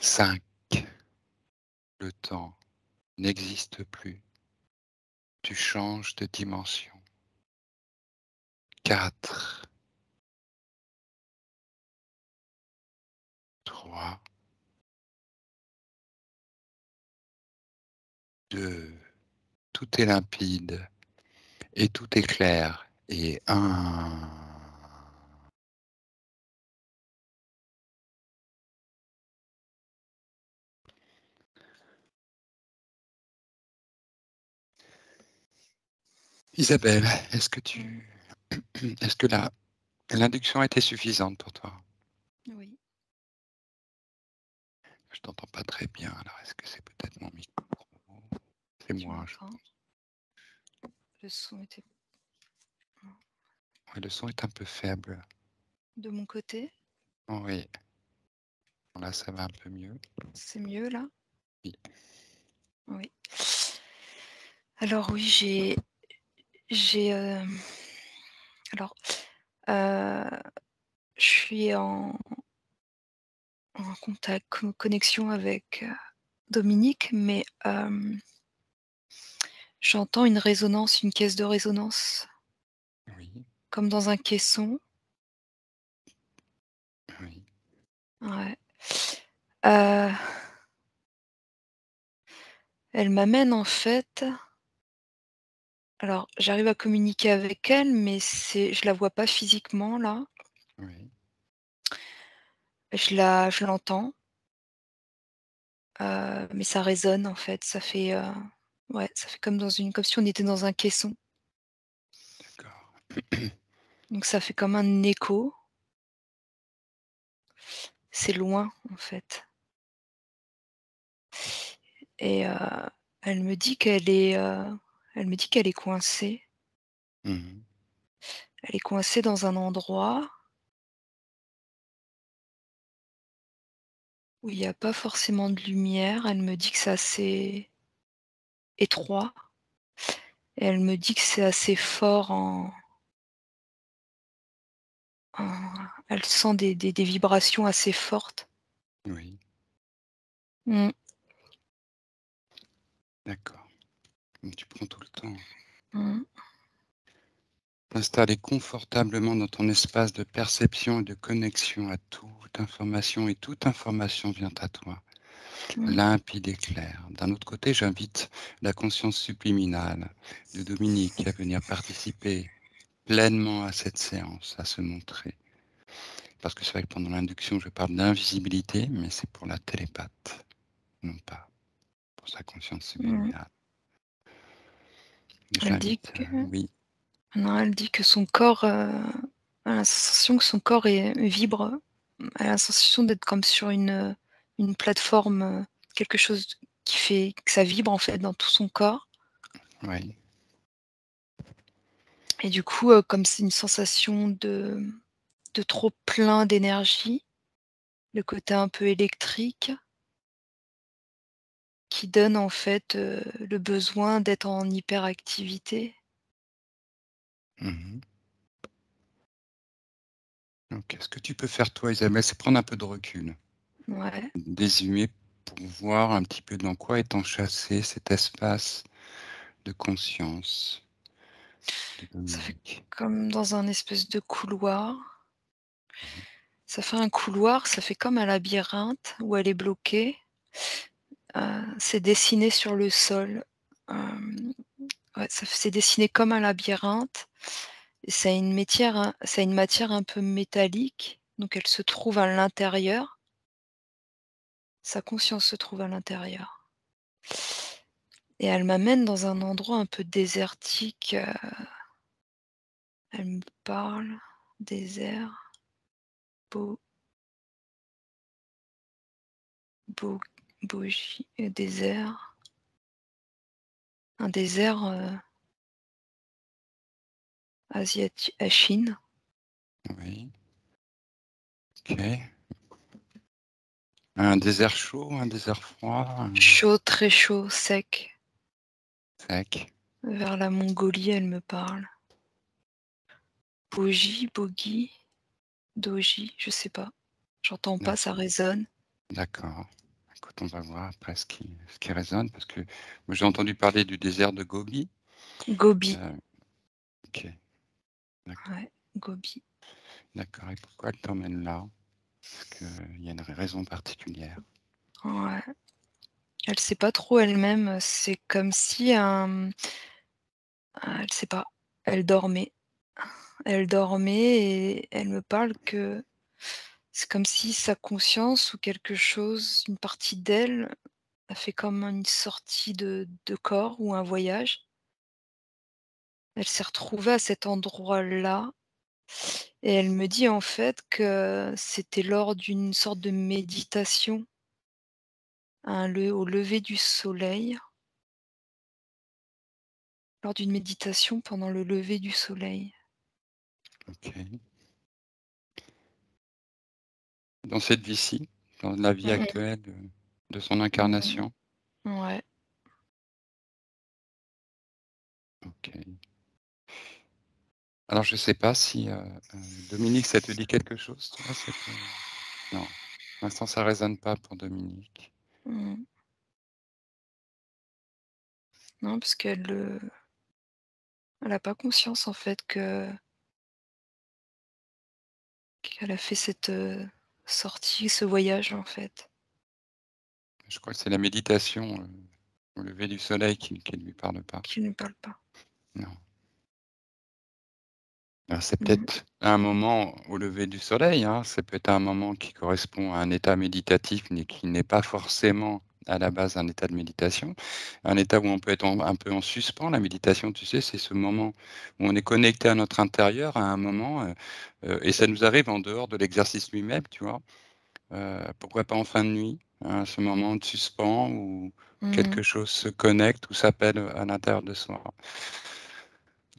5. Le temps n'existe plus. Tu changes de dimension. 4, 3, 2. Tout est limpide et tout est clair. Et 1. Isabelle, est-ce que l'induction a été suffisante pour toi? Oui. Je t'entends pas très bien, alors est-ce que c'est peut-être mon micro? C'est Tu moi, m'entends? Le son était ouais, le son est un peu faible. de mon côté. Oui, là ça va un peu mieux. C'est mieux là? Oui. Oui. Alors oui, j'ai alors je suis en contact, connexion avec Dominique, mais j'entends une résonance, une caisse de résonance, Oui, comme dans un caisson. oui. Ouais. Heu, Elle m'amène en fait, alors j'arrive à communiquer avec elle, mais je la vois pas physiquement là. Oui. Je l'entends, mais ça résonne en fait. Ouais, ça fait comme si on était dans un caisson. D'accord. Donc ça fait comme un écho. C'est loin en fait, et elle me dit elle me dit qu'elle est coincée. Mmh. Elle est coincée dans un endroit où il y a pas forcément de lumière. Elle me dit que c'est assez étroit, et elle me dit que c'est assez fort elle sent des vibrations assez fortes. Oui, Mmh. d'accord. Donc tu prends tout le temps. Mmh. T'installer confortablement dans ton espace de perception et de connexion à toute information vient à toi, Mmh. limpide et claire. D'un autre côté, j'invite la conscience subliminale de Dominique à venir participer pleinement à cette séance, à se montrer. Parce que c'est vrai que pendant l'induction, je parle d'invisibilité, mais c'est pour la télépathe, non pas pour sa conscience Mmh. subliminale. Je Elle dit l'invite, que oui. non, elle dit que son corps, a la sensation que son corps vibre. Elle a la sensation d'être comme sur une plateforme, quelque chose qui fait que ça vibre en fait dans tout son corps, Oui. et du coup, comme c'est une sensation de trop plein d'énergie, le côté un peu électrique qui donne en fait, le besoin d'être en hyperactivité. Mmh. Donc, ce que tu peux faire toi, Isabelle, c'est prendre un peu de recul, Ouais, dézoomer pour voir un petit peu dans quoi est enchâssé cet espace de conscience de ça fait Dominique. comme dans un espèce de couloir. Oui. Ça fait un couloir, ça fait comme un labyrinthe où elle est bloquée. C'est dessiné sur le sol. Hem, ouais, c'est dessiné comme un labyrinthe, et ça a une matière un peu métallique, donc elle se trouve à l'intérieur. Sa conscience se trouve à l'intérieur, et elle m'amène dans un endroit un peu désertique. Elle me parle, désert, beau beau bougie, désert, un désert, Chine. Oui. OK. Un désert chaud, un désert froid, Chaud, très chaud, sec. sec? Vers la Mongolie, elle me parle. Bogie, Doji, je sais pas. J'entends pas, D'ac ça résonne. d'accord. Écoute, on va voir après ce qui résonne, parce que moi j'ai entendu parler du désert de Gobi. Gobi, OK, d'accord, ouais, Gobi. d'accord, et pourquoi elle t'emmène là? Est-ce qu'il y a une raison particulière? Ouais. Elle sait pas trop elle-même, c'est comme si, elle sait pas. Elle dormait. Elle dormait et elle me parle que c'est comme si sa conscience ou quelque chose, une partie d'elle, a fait comme une sortie de corps ou un voyage. Elle s'est retrouvée à cet endroit-là et elle me dit en fait que c'était lors d'une sorte de méditation, au lever du soleil, lors d'une méditation pendant le lever du soleil. OK. Dans cette vie-ci, dans la vie Mmh mh. actuelle de son Mmh. incarnation? Ouais. OK. Alors je sais pas si, Dominique, ça te dit quelque chose, toi, cette, non, pour l'instant ça résonne pas pour Dominique. Mmh. Non, parce elle a pas conscience en fait qu'elle a fait cette, sortie, ce voyage en fait, Je crois que c'est la méditation, au lever du soleil qui ne lui parle pas. qui ne parle pas. Non. Alors c'est Mmh. peut-être un moment au lever du soleil, hein, c'est peut-être un moment qui correspond à un état méditatif, mais qui n'est pas forcément à la base un état de méditation. Un état où on peut être un peu en suspens. La méditation, tu sais, c'est ce moment où on est connecté à notre intérieur à un moment, et ça nous arrive en dehors de l'exercice lui-même, tu vois? Pourquoi pas en fin de nuit, hein, ce moment de suspens où Mmh. quelque chose se connecte ou s'appelle, à l'intérieur de soi.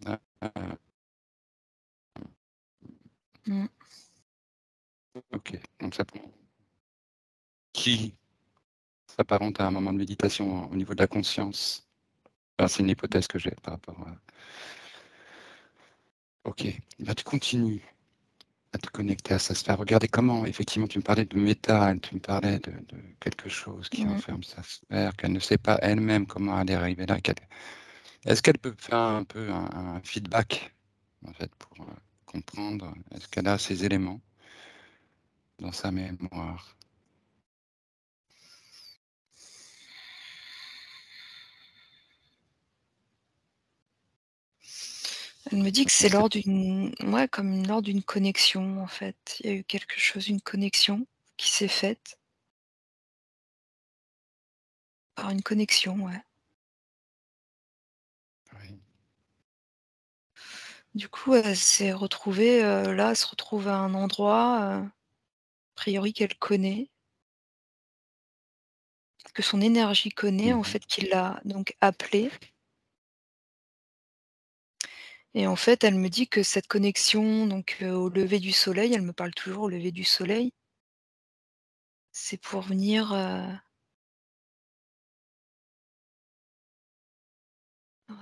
Heu, Mmh. OK, donc ça qui s'apparente à un moment de méditation au niveau de la conscience. Enfin, c'est une hypothèse que j'ai par rapport à OK, bah, tu continues à te connecter à sa sphère. Regardez comment effectivement tu me parlais de métal, tu me parlais de quelque chose qui Mmh. enferme sa sphère, qu'elle ne sait pas elle-même comment elle est arrivée là, est-ce qu'elle peut faire un peu un feedback, en fait, pour, comprendre? Est-ce qu'elle a ces éléments dans sa mémoire? Elle me dit que On c'est sait lors d'une ouais, comme lors d'une connexion en fait. Il y a eu quelque chose, une connexion qui s'est faite par une connexion, ouais. oui. Du coup, elle s'est retrouvée, là, elle se retrouve à un endroit, a priori qu'elle connaît, que son énergie connaît en Mmh. fait, qui l'a donc appelée. Et en fait, elle me dit que cette connexion donc, au lever du soleil, elle me parle toujours au lever du soleil, c'est pour venir, alors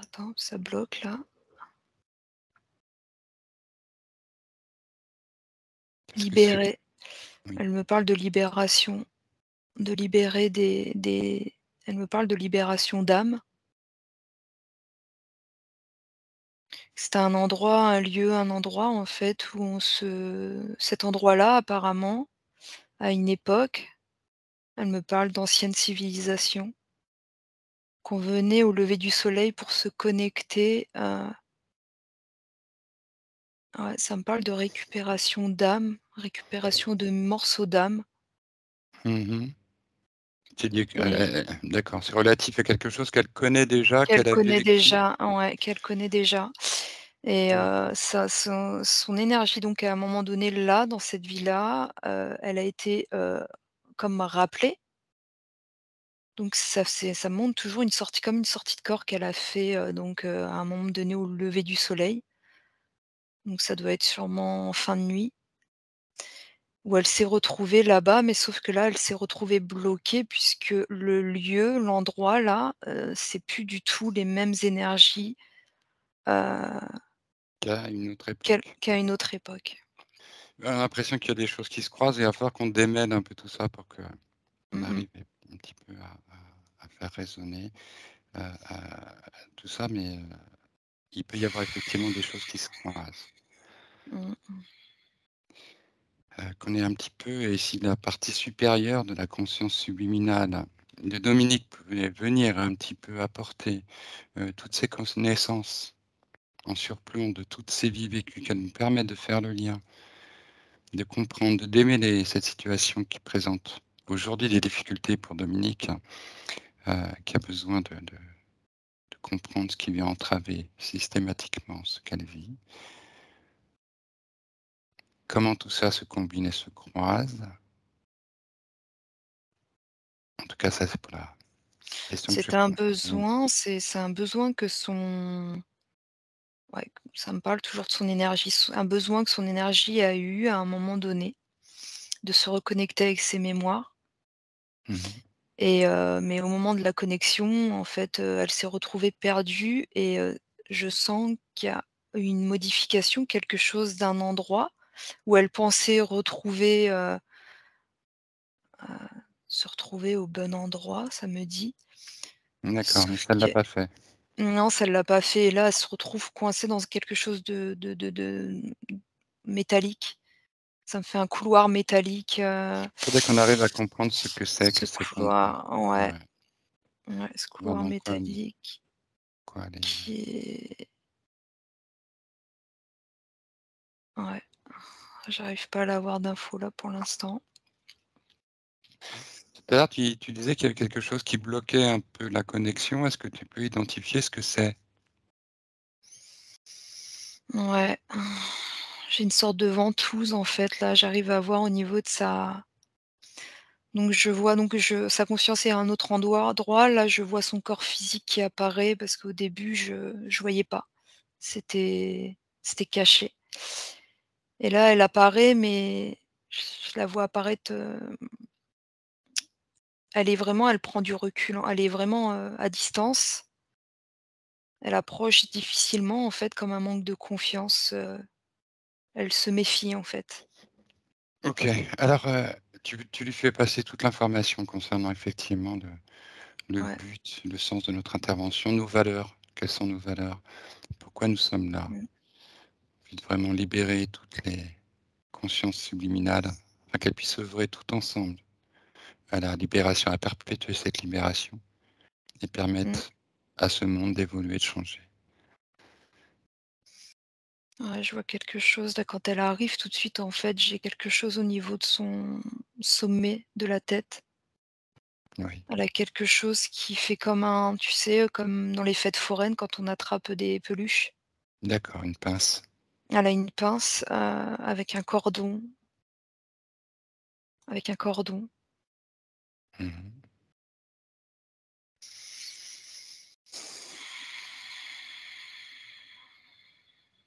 attends, ça bloque là. Est-ce que c'est Libérer. oui. Elle me parle de libération, de libérer des elle me parle de libération d'âme. C'est un endroit, un lieu, un endroit en fait où on se cet endroit-là apparemment, à une époque, elle me parle d'anciennes civilisations, qu'on venait au lever du soleil pour se connecter, ouais, ça me parle de récupération d'âme, récupération de morceaux d'âme Mmh. Tu dis que et d'accord, c'est relatif à quelque chose qu'elle connaît déjà, qu'elle qu'elle a connaît vécu? déjà, ouais, qu'elle connaît déjà et Mmh. ça son énergie donc à un moment donné là, dans cette vie-là, elle a été, comme rappelée. Donc ça montre toujours une sortie comme une sortie de corps qu'elle a fait, donc à un moment donné au lever du soleil. Donc ça doit être sûrement en fin de nuit, où elle s'est retrouvée là-bas, mais sauf que là, elle s'est retrouvée bloquée puisque le lieu, l'endroit là, c'est plus du tout les mêmes énergies, heu, Qu'à une autre époque. qu'à une autre époque. On a l'impression qu'il y a des choses qui se croisent et il va falloir qu'on démêle un peu tout ça pour qu'on Mmh mh. arrive. petit peu à faire résonner, tout ça, mais il peut y avoir effectivement des choses qui se croisent. Mmh. Qu'on est un petit peu et si la partie supérieure de la conscience subliminale de Dominique pouvait venir un petit peu apporter, toutes ces connaissances en surplomb de toutes ces vies vécues, qu'elles nous permettent de faire le lien, de comprendre, de démêler cette situation qui présente aujourd'hui des difficultés pour Dominique, qui a besoin de comprendre ce qui vient entraver systématiquement ce qu'elle vit. Comment tout ça se combine et se croise. En tout cas, ça c'est pour la question que je C'est un pose. Oui. besoin, c'est un besoin que son ouais, ça me parle toujours de son énergie, un besoin que son énergie a eu à un moment donné, de se reconnecter avec ses mémoires Mmh. mais au moment de la connexion, en fait, elle s'est retrouvée perdue et je sens qu'il y a une modification, quelque chose d'un endroit où elle pensait retrouver, se retrouver au bon endroit, ça me dit. D'accord, mais Sauf ça ne l'a que pas fait. non, ça ne l'a pas fait et là, elle se retrouve coincée dans quelque chose de métallique. Ça me fait un couloir métallique, Faudrait qu'on arrive à comprendre ce que ce c'est qu'on veut. couloir ouais, Ouais, ouais, ce voir couloir dans métallique quoi aller. qui est ouais, j'arrive pas à l'avoir d'infos là pour l'instant. Tout à l'heure, tu disais qu'il y avait quelque chose qui bloquait un peu la connexion. Est-ce que tu peux identifier ce que c'est? Ouais, j'ai une sorte de ventouse en fait là, j'arrive à voir au niveau de sa donc je vois donc je sa conscience est à un autre endroit, là je vois son corps physique qui apparaît parce qu'au début je voyais pas. C'était caché et là elle apparaît mais je la vois apparaître, elle prend du recul, hein, elle est vraiment, à distance. Elle approche difficilement en fait comme un manque de confiance, elle se méfie en fait. OK. Alors, tu lui fais passer toute l'information concernant effectivement le Ouais. but, le sens de notre intervention, nos valeurs. Quelles sont nos valeurs? Pourquoi nous sommes là? Mmh. Puis de vraiment libérer toutes les consciences subliminales, afin qu'elles puissent œuvrer tout ensemble à la libération, à perpétuer cette libération et Mmh. permettre à ce monde d'évoluer, de changer. Ouais, je vois quelque chose là quand elle arrive tout de suite en fait, j'ai quelque chose au niveau de son sommet de la tête. Oui, Elle a quelque chose qui fait comme un tu sais, comme dans les fêtes foraines quand on attrape des peluches. d'accord, une pince. Elle a une pince, avec un cordon. Mmh.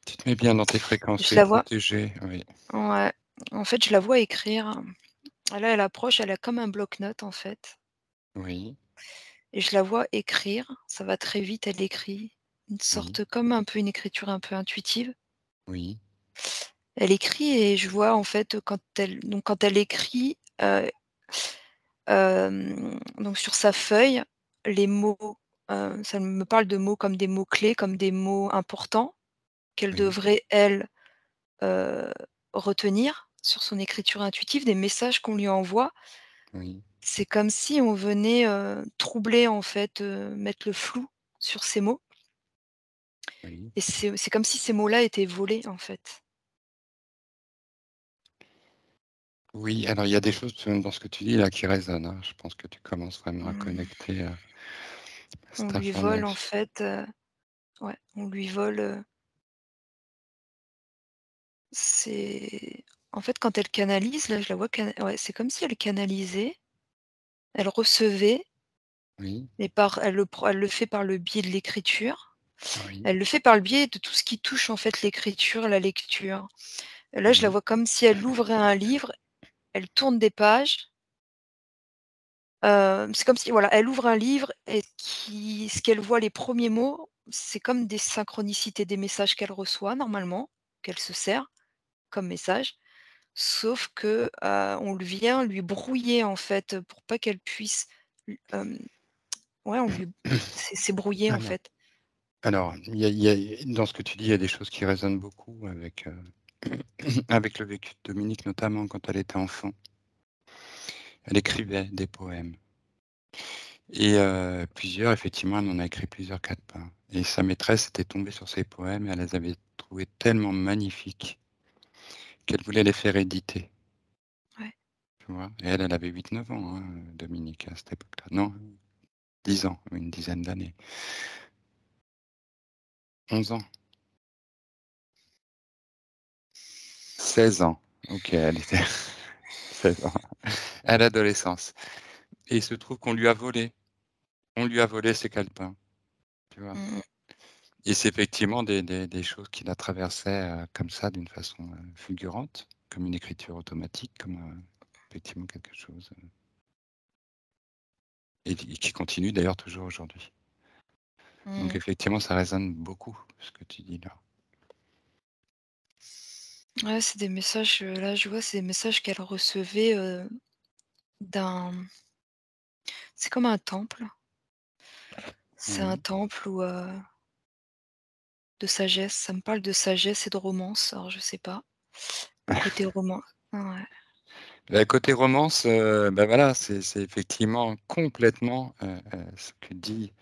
Tu te mets bien dans tes fréquences, Je tu es la vois protégé, oui, ouais, en fait, je la vois écrire. Et là, elle approche, elle a comme un bloc-notes en fait oui, et je la vois écrire, ça va très vite, elle écrit, une oui, sorte comme un peu une écriture un peu intuitive. oui, Elle écrit et je vois en fait, quand elle écrit, donc sur sa feuille, les mots, ça me parle de mots comme des mots clés, comme des mots importants qu'elle oui, devrait elle, heu, retenir sur son écriture intuitive, des messages qu'on lui envoie. oui, C'est comme si on venait, troubler en fait, mettre le flou sur ces mots oui. et c'est comme si ces mots-là étaient volés en fait. Oui, alors il y a des choses dans ce que tu dis là qui résonnent, hein. Je pense que tu commences vraiment à Mmh. connecter, On cette lui vole en information. fait, ouais, on lui vole, c'est en fait, quand elle canalise, là, je la vois ouais, c'est comme si elle canalisait, elle recevait, Oui, mais elle le fait par le biais de l'écriture. oui, Elle le fait par le biais de tout ce qui touche, en fait, l'écriture, la lecture. Là, je la oui, vois comme si elle ouvrait un livre, elle tourne des pages, c'est comme si, voilà, elle ouvre un livre et ce qu'elle voit, les premiers mots, c'est comme des synchronicités, des messages qu'elle reçoit normalement, qu'elle se sert comme message. Sauf que, on vient lui brouiller, en fait, pour pas qu'elle puisse Ouais, on lui c'est brouillé, en Alors fait. alors, il y a dans ce que tu dis, il y a des choses qui résonnent beaucoup avec, avec le vécu de Dominique, notamment quand elle était enfant. Elle écrivait des poèmes et plusieurs, effectivement, elle en a écrit plusieurs calepins et sa maîtresse était tombée sur ses poèmes et elle les avait trouvés tellement magnifiques qu'elle voulait les faire éditer, Ouais. tu vois? Et elle avait 8, 9 ans, hein, Dominique, à cette époque-là. Non, 10 ans, une dizaine d'années. 11 ans, 16 ans. OK, elle était 16 ans, à l'adolescence et il se trouve qu'on lui a volé. On lui a volé ses calepins, tu vois? Mmh mh. Et c'est effectivement des choses qui la traversaient, comme ça d'une façon, fulgurante, comme une écriture automatique, comme, effectivement quelque chose, et qui continue d'ailleurs toujours aujourd'hui. Donc Mmh. effectivement, ça résonne beaucoup ce que tu dis là. Ouais, c'est des messages, là, je vois, c'est des messages qu'elle recevait, d'un c'est comme un temple. C'est un Oui. temple où, de sagesse. Ça me parle de sagesse et de romance, alors je sais pas. Le côté roman ouais. Bah, côté romance, bah, voilà, c'est effectivement complètement, ce que dit,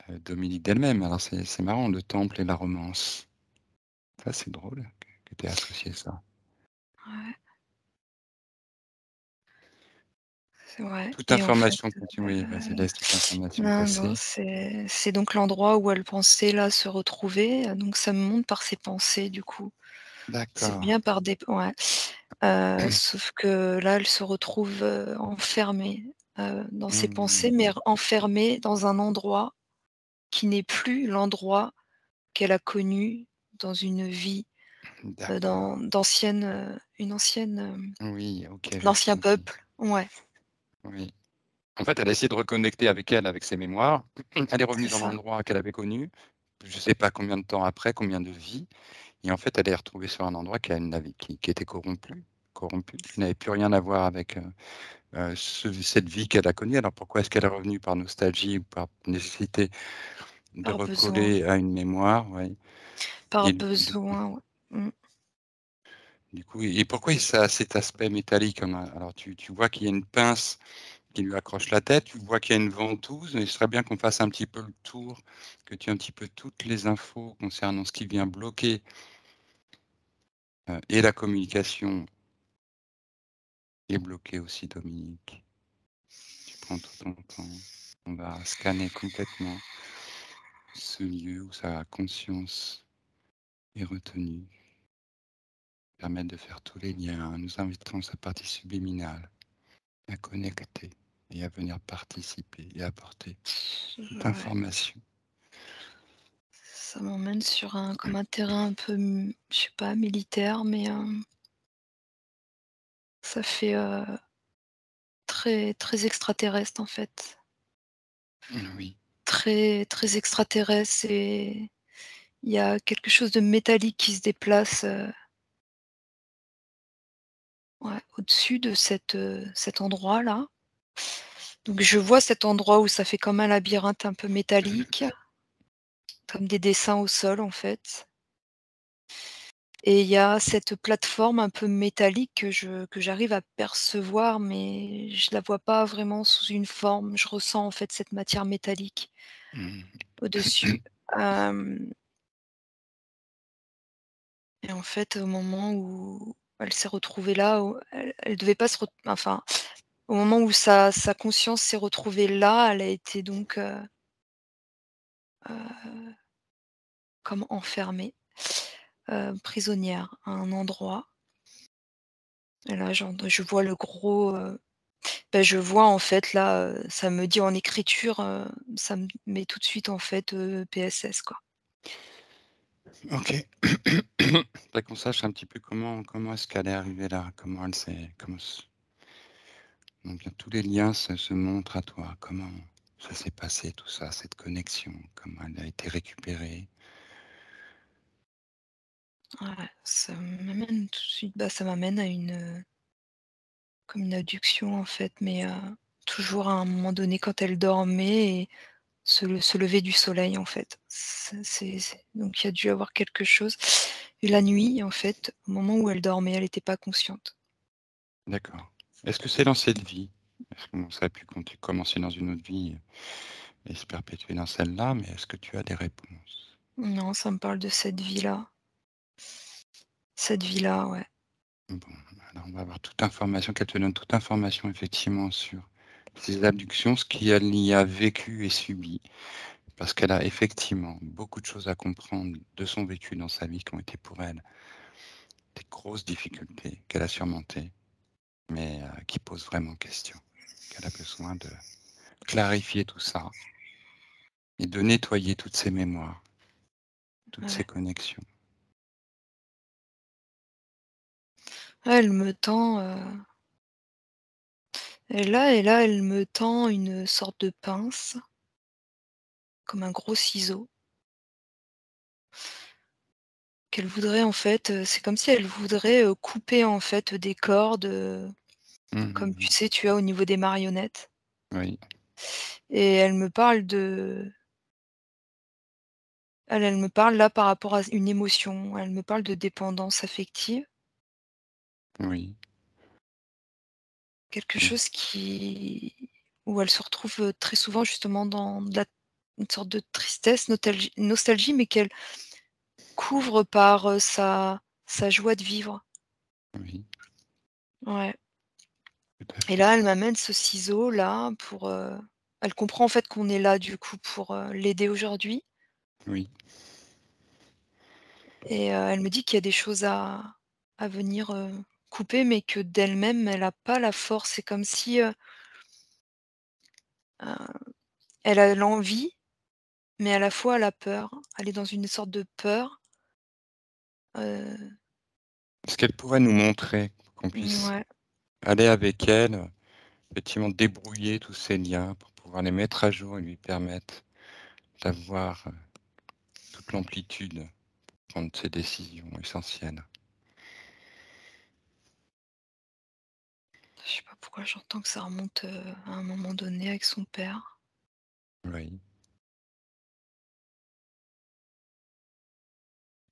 Dominique d'elle-même. Alors c'est marrant, le temple et la romance. Ça, c'est drôle que tu aies associé ça. Ouais, c'est vrai Toute et en fait, information continue, vas-y, laisse toute information non, non, passer. c'est donc l'endroit où elle pensait là se retrouver, donc ça me montre par ses pensées du coup. C'est D'accord. bien par des ouais, sauf que là, elle se retrouve, enfermée, dans ses pensées, Mmh. mais enfermée dans un endroit qui n'est plus l'endroit qu'elle a connu dans une vie, D'accord. une ancienne, Oui, OK, je l'ancien comprends. peuple. Ouais, Oui. En fait, elle a essayé de reconnecter avec elle, avec ses mémoires. Elle est c'est revenue dans ça. l'endroit qu'elle avait connu, je ne sais pas combien de temps après, combien de vies et en fait, elle est retrouvée sur un endroit qui était corrompu, qui n'avait plus rien à voir avec, cette vie qu'elle a connue. Alors pourquoi est-ce qu'elle est revenue? Par nostalgie ou par nécessité de Par besoin, recoller à une mémoire? Oui par et du besoin, ouais. Mmh. du coup et pourquoi ça a cet aspect métallique comme, alors tu vois qu'il y a une pince qui lui accroche la tête, tu vois qu'il y a une ventouse, mais ce serait bien qu'on fasse un petit peu le tour, que tu aies un petit peu toutes les infos concernant ce qui vient bloquer, et la communication et bloquer aussi Dominique. Tu prends tout ton temps, on va scanner complètement ce lieu où sa conscience est retenue, permettre de faire tous les liens. Nous inviterons sa partie subliminale à connecter et à venir participer et apporter toute Ouais, information. ça m'emmène sur un comme un terrain un peu, je sais pas, militaire, mais, ça fait, très très extraterrestre, en fait. Oui, Très très extraterrestre et il y a quelque chose de métallique qui se déplace, ouais, au-dessus de cet endroit-là. Donc je vois cet endroit où ça fait comme un labyrinthe un peu métallique, comme des dessins au sol, en fait. Et il y a cette plateforme un peu métallique que j'arrive à percevoir, mais je la vois pas vraiment sous une forme. Je ressens, en fait, cette matière métallique mmh. au-dessus. Hem Et en fait, au moment où elle s'est retrouvée là, où elle devait pas se ret enfin, au moment où sa conscience s'est retrouvée là, elle a été donc, heu, comme enfermée, prisonnière à un endroit. Et là, je vois le gros, je vois en fait là, ça me dit en écriture, ça me met tout de suite en fait, PSS quoi. OK. Faudrait qu'on sache un petit peu comment est-ce qu'elle est arrivée là? Comment s donc tous les liens se montrent à toi. Comment ça s'est passé tout ça, cette connexion? Comment elle a été récupérée? Ouais, ça m'amène tout de suite, ça m'amène à une, comme une abduction en fait, mais, toujours à un moment donné quand elle dormait et se lever du soleil, en fait. C'est donc il y a dû avoir quelque chose et la nuit, en fait, au moment où elle dormait, elle était pas consciente. D'accord. Est-ce que c'est dans cette vie? Parce que bon, ça a pu commencer dans une autre vie et se perpétuer dans celle-là, mais est-ce que tu as des réponses? Non, ça me parle de cette vie-là. Cette vie-là, ouais. Bon, alors on va avoir toute information, qu'elle te donne toute information effectivement sur ces abductions, ce qu'elle y a vécu et subi. Parce qu'elle a effectivement beaucoup de choses à comprendre de son vécu dans sa vie qui ont été pour elle des grosses difficultés qu'elle a surmontées, mais qui posent vraiment question. Qu'elle a besoin de clarifier tout ça et de nettoyer toutes ses mémoires, toutes ses Ouais. connexions. Ouais, elle me tend, et là, elle me tend une sorte de pince, comme un gros ciseau, qu'elle voudrait en fait, c'est comme si elle voudrait, couper en fait des cordes, comme tu Mhm. sais, tu as au niveau des marionnettes Oui, et elle me parle là par rapport à une émotion, elle me parle de dépendance affective, oui. quelque Mm. chose qui où elle se retrouve, très souvent justement dans de la une sorte de tristesse, nostalgie, mais qu'elle couvre par, sa joie de vivre. Oui, Ouais tout à et fait. là, elle m'amène ce ciseau-là pour, elle comprend en fait qu'on est là du coup pour, l'aider aujourd'hui Oui, et elle me dit qu'il y a des choses à venir, couper, mais que d'elle-même, elle a pas la force. C'est comme si, elle a l'envie, mais à la fois elle a peur. Elle est dans une sorte de peur, heu, ce qu'elle pourrait nous montrer, qu'on puisse ouais, aller avec elle, effectivement débrouiller tous ces liens pour pouvoir les mettre à jour et lui permettre d'avoir toute l'amplitude pour prendre ses décisions essentielles. je sais pas pourquoi j'entends que ça remonte, à un moment donné avec son père. Oui,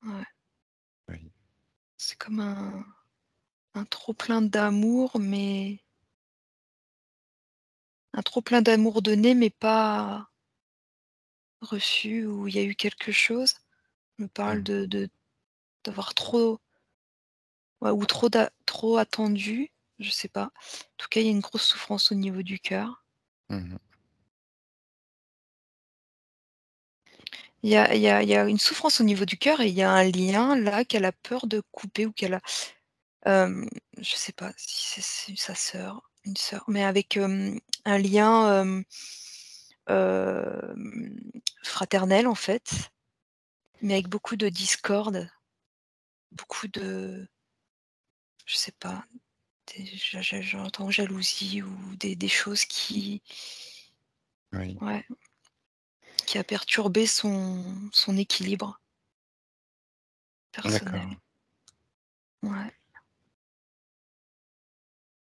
Ouais, oui, c'est comme un trop plein d'amour, mais un trop plein d'amour donné, mais pas reçu, où il y a eu quelque chose. On me parle mmh, d'avoir trop, ouais, ou trop attendu, je sais pas. En tout cas, il y a une grosse souffrance au niveau du cœur. mmh. Il y a une souffrance au niveau du cœur et il y a un lien là qu'elle a peur de couper ou qu'elle a, je sais pas si c'est sa sœur, une sœur, mais avec, un lien, fraternel en fait, mais avec beaucoup de discorde, beaucoup de, je sais pas, j'entends jalousie ou des choses qui, Oui, ouais, qui a perturbé son équilibre personnel. d'accord. Ouais.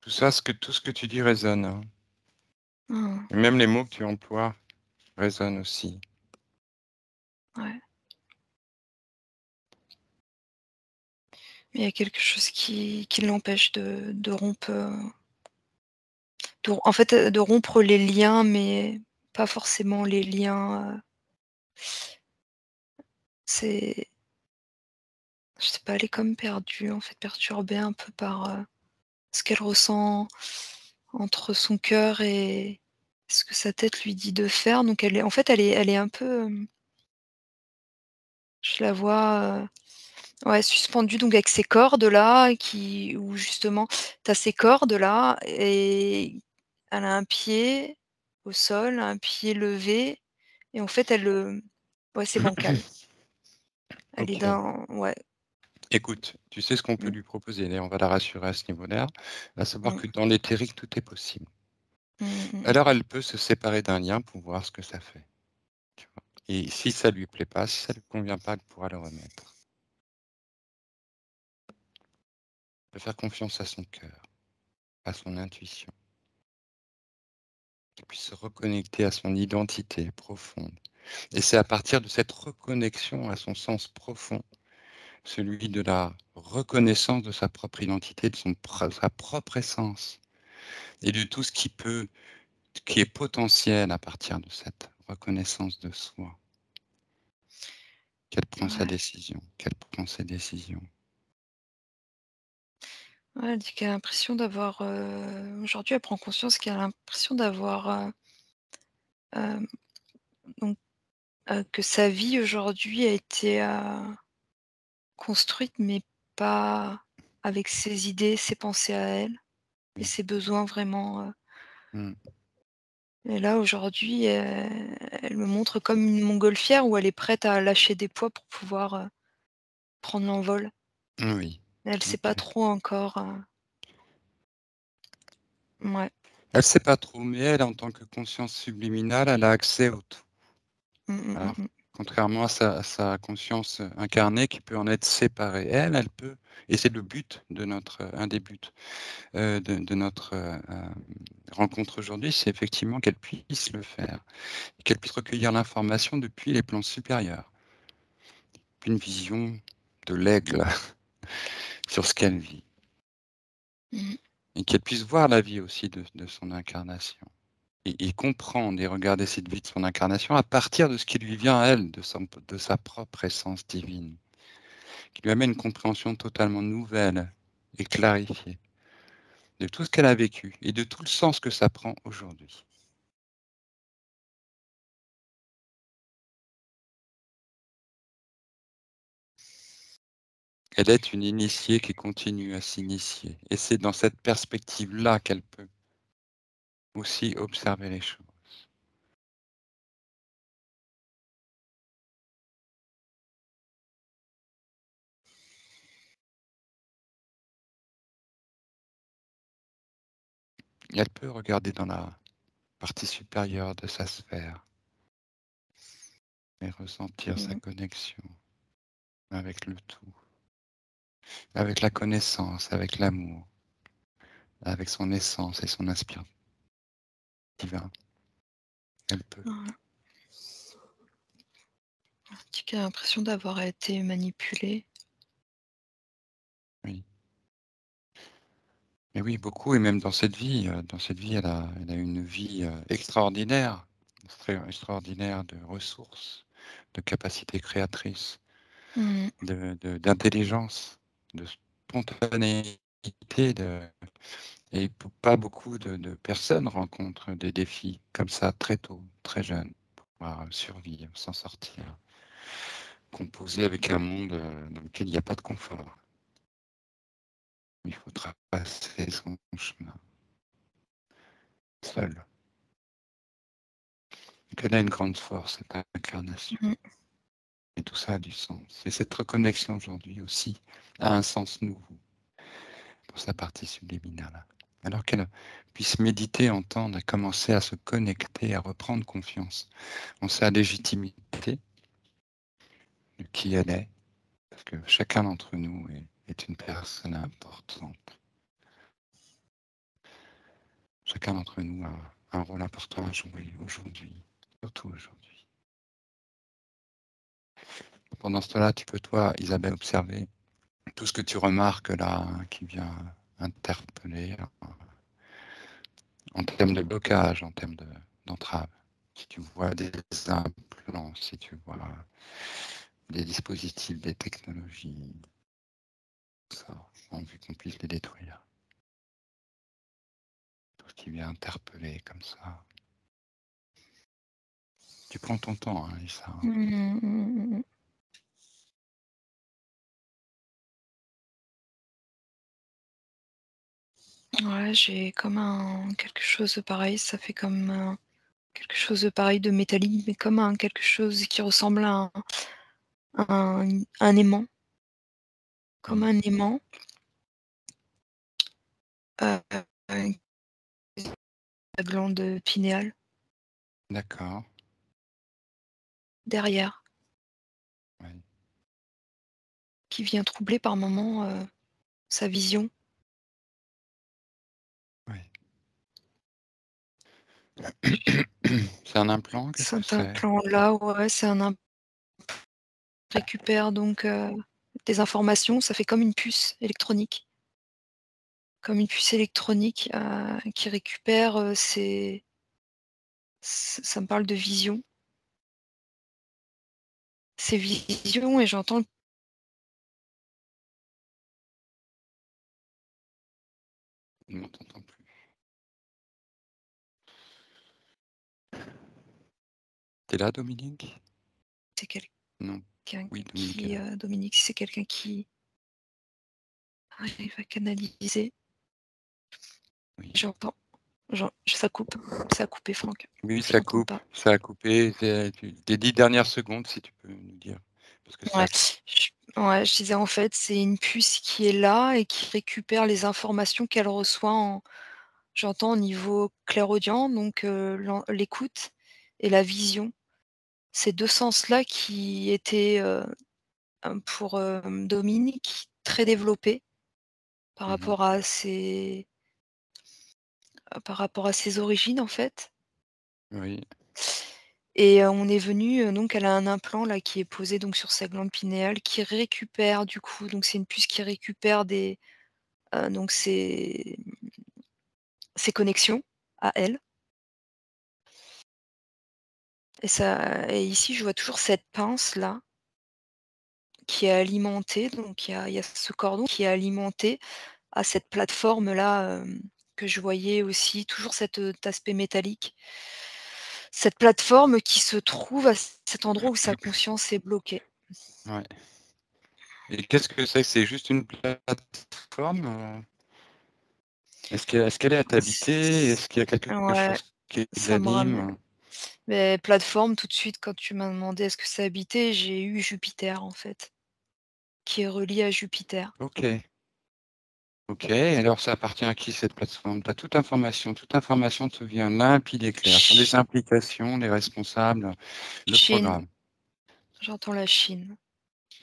Tout ce que tu dis résonne, hein. Mmh. Et même les mots que tu emploies résonnent aussi. Ouais. Mais il y a quelque chose qui l'empêche de rompre, en fait, de rompre les liens, mais pas forcément les liens, c'est, je sais pas, elle est comme perdue, en fait, perturbée un peu par, ce qu'elle ressent entre son cœur et ce que sa tête lui dit de faire. Donc elle est, en fait, elle est un peu, je la vois, ouais, suspendue donc avec ces cordes là qui, où justement tu as ces cordes là et elle a un pied au sol, un pied levé et en fait elle, ouais, c'est bancal. Elle est OK. dans, ouais. Écoute, tu sais ce qu'on peut Mmh, lui proposer et on va la rassurer à ce niveau-là, à savoir mmh, que dans l'éthérique, tout est possible. mmh, mmh, Alors elle peut se séparer d'un lien pour voir ce que ça fait, tu vois? Et si ça lui plaît pas, si ça lui convient pas, elle pourra le remettre. Elle peut faire confiance à son cœur, à son intuition. qu'il puisse se reconnecter à son identité profonde. Et c'est à partir de cette reconnexion à son sens profond, celui de la reconnaissance de sa propre identité, de sa propre essence, et de tout ce qui est potentiel à partir de cette reconnaissance de soi, qu'elle prend sa Ouais. décision, qu'elle prend ses décisions. Ouais, elle dit qu'elle a l'impression d'avoir, aujourd'hui, elle prend conscience qu'elle a l'impression d'avoir, hem, donc que sa vie aujourd'hui a été, construite, mais pas avec ses idées, ses pensées à elle et Oui. ses besoins vraiment, Mmh. et là, aujourd'hui, elle me montre comme une montgolfière où elle est prête à lâcher des poids pour pouvoir, prendre l'envol. Oui, Elle sait pas OK. trop encore, mouais. Elle sait pas trop, mais elle, en tant que conscience subliminale, elle a accès au tout. Mmh, mmh, mmh Alors, mh. contrairement à sa conscience incarnée qui peut en être séparée, elle peut, et c'est le but de notre, un des buts de notre rencontre aujourd'hui, c'est effectivement qu'elle puisse le faire, et qu'elle puisse recueillir l'information depuis les plans supérieurs, une vision de l'aigle sur ce qu'elle vit, Mmh. et qu'elle puisse voir la vie aussi de son incarnation. Et comprendre et regarder cette vie de son incarnation à partir de ce qui lui vient à elle, de sa propre essence divine, qui lui amène une compréhension totalement nouvelle et clarifiée de tout ce qu'elle a vécu et de tout le sens que ça prend aujourd'hui. Elle est une initiée qui continue à s'initier, et c'est dans cette perspective-là qu'elle peut aussi observer les choses. Et elle peut regarder dans la partie supérieure de sa sphère et ressentir sa Mmh. connexion avec le tout, avec la connaissance, avec l'amour, avec son essence et son inspiration divin. Elle peut. Ouais. Tu as l'impression d'avoir été manipulée. Oui. Mais oui, beaucoup, et même dans cette vie, elle a une vie extraordinaire, extraordinaire de ressources, de capacités créatrices, Mmh. d'intelligence, de spontanéité, et pas beaucoup de personnes rencontrent des défis comme ça très tôt, très jeunes, pour pouvoir survivre, s'en sortir, composer avec un monde dans lequel il n'y a pas de confort. Il faut traverser son chemin seul. Donc elle a une grande force, cette incarnation. Mmh. Et tout ça a du sens. Et cette reconnexion aujourd'hui aussi a un sens nouveau pour sa partie subliminale. Alors qu'elle puisse méditer, entendre et commencer à se connecter, à reprendre confiance en sa légitimité de qui elle est, parce que chacun d'entre nous est une personne importante. Chacun d'entre nous a un rôle important à jouer aujourd'hui, surtout aujourd'hui. Pendant ce temps-là, tu peux, toi, Isabelle, observer tout ce que tu remarques là, hein, qui vient interpeller en termes de blocage, en termes d'entrave. Si tu vois des implants, si tu vois des dispositifs, des technologies, ça, en vue qu'on puisse les détruire. Tout ce qui vient interpeller comme ça. Tu prends ton temps, hein, Lisa, hein. Mmh, mmh, mmh. Ouais, j'ai comme un quelque chose de pareil, ça fait comme, quelque chose de pareil de métallique, mais comme un quelque chose qui ressemble à un aimant, comme Mm. un aimant, heu, la glande pinéale D'accord. derrière, Oui. qui vient troubler par moments, sa vision. Oui. C'est un implant? Qu'est-ce que Cet c'est? implant-là, ouais, c'est un implant qui récupère donc, des informations, ça fait comme une puce électronique. Comme une puce électronique, qui récupère, ses ça me parle de vision. Ses visions et j'entends Non, t'entends plus. Tu là, Dominique? c'est Non. quelqu'un Oui, Dominique est qui, là. Dominique, c'est quelqu'un qui arrive à canaliser. Oui. J'entends, ça coupe, ça a coupé Franck, Oui, je ça t'entends coupe, pas. ça a coupé. Les 10 dernières secondes, si tu peux nous dire? Parce que ça Ouais, je disais en fait, c'est une puce qui est là et qui récupère les informations qu'elle reçoit j'entends au niveau clairaudient, donc l'écoute et la vision. Ces 2 sens-là qui étaient, pour, Dominique, très développés par mmh rapport à ses par rapport à ses origines, en fait. Oui, Et on est venu, donc elle a un implant là qui est posé donc sur sa glande pinéale qui récupère du coup, donc c'est une puce qui récupère donc ses connexions à elle. Et ici je vois toujours cette pince là qui est alimentée, donc il y a ce cordon qui est alimenté à cette plateforme là, que je voyais aussi, toujours cet aspect métallique. Cette plateforme qui se trouve à cet endroit où sa conscience est bloquée. ouais. Et qu'est-ce que c'est? C'est juste une plateforme? Est-ce qu'elle est habitée? Est-ce qu'il y a quelque Ouais, chose qui ça me ramène. l'anime? Mais plateforme, tout de suite, quand tu m'as demandé: «Est-ce que c'est habité?» j'ai eu Jupiter, en fait, qui est relié à Jupiter. OK, OK. Alors ça appartient à qui cette plateforme? Tu as toute information te vient limpide et claire sur les Ch implications, les responsables, le Chine, programme. j'entends la Chine.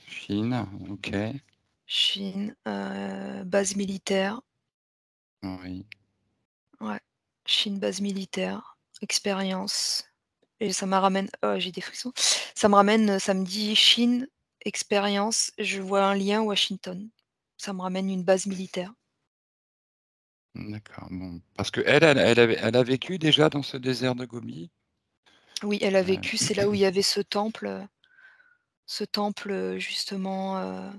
Chine, OK, Chine, base militaire, oui. ouais. Chine, base militaire, expérience et ça me ramène oh, j'ai des frissons. Ça me dit Chine, expérience, je vois un lien Washington. Ça me ramène une base militaire. D'accord, bon, parce qu'elle a vécu déjà dans ce désert de Gobi? Oui, elle a Heu, vécu, c'est là où il y avait ce temple, justement,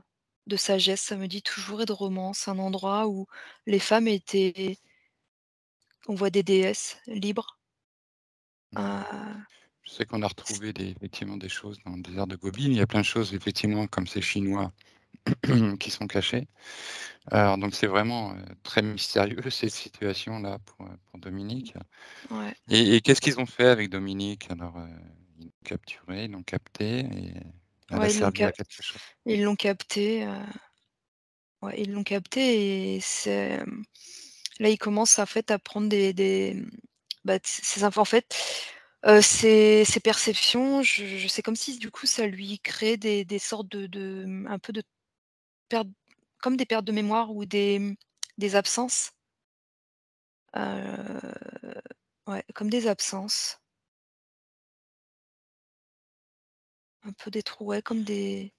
de sagesse, ça me dit toujours et de romance, un endroit où les femmes étaient on voit des déesses libres, mmh, heu, je sais qu'on a retrouvé effectivement des choses dans le désert de Gobi. Il y a plein de choses effectivement comme ces Chinois qui sont cachés. Alors donc c'est vraiment, très mystérieux cette situation-là pour Dominique. ouais. Et qu'est-ce qu'ils ont fait avec Dominique alors, ils l'ont capturée, ils l'ont captée et elle a Ouais, servi à quelque chose? ils l'ont capté, ouais, ils l'ont capté et là, ils commencent en fait à prendre bah, ces infos en fait, ces perceptions, je c'est comme si du coup ça lui crée des sortes un peu de pertes comme des pertes de mémoire ou des absences. Ouais, comme des absences, un peu des trous, ouais, comme des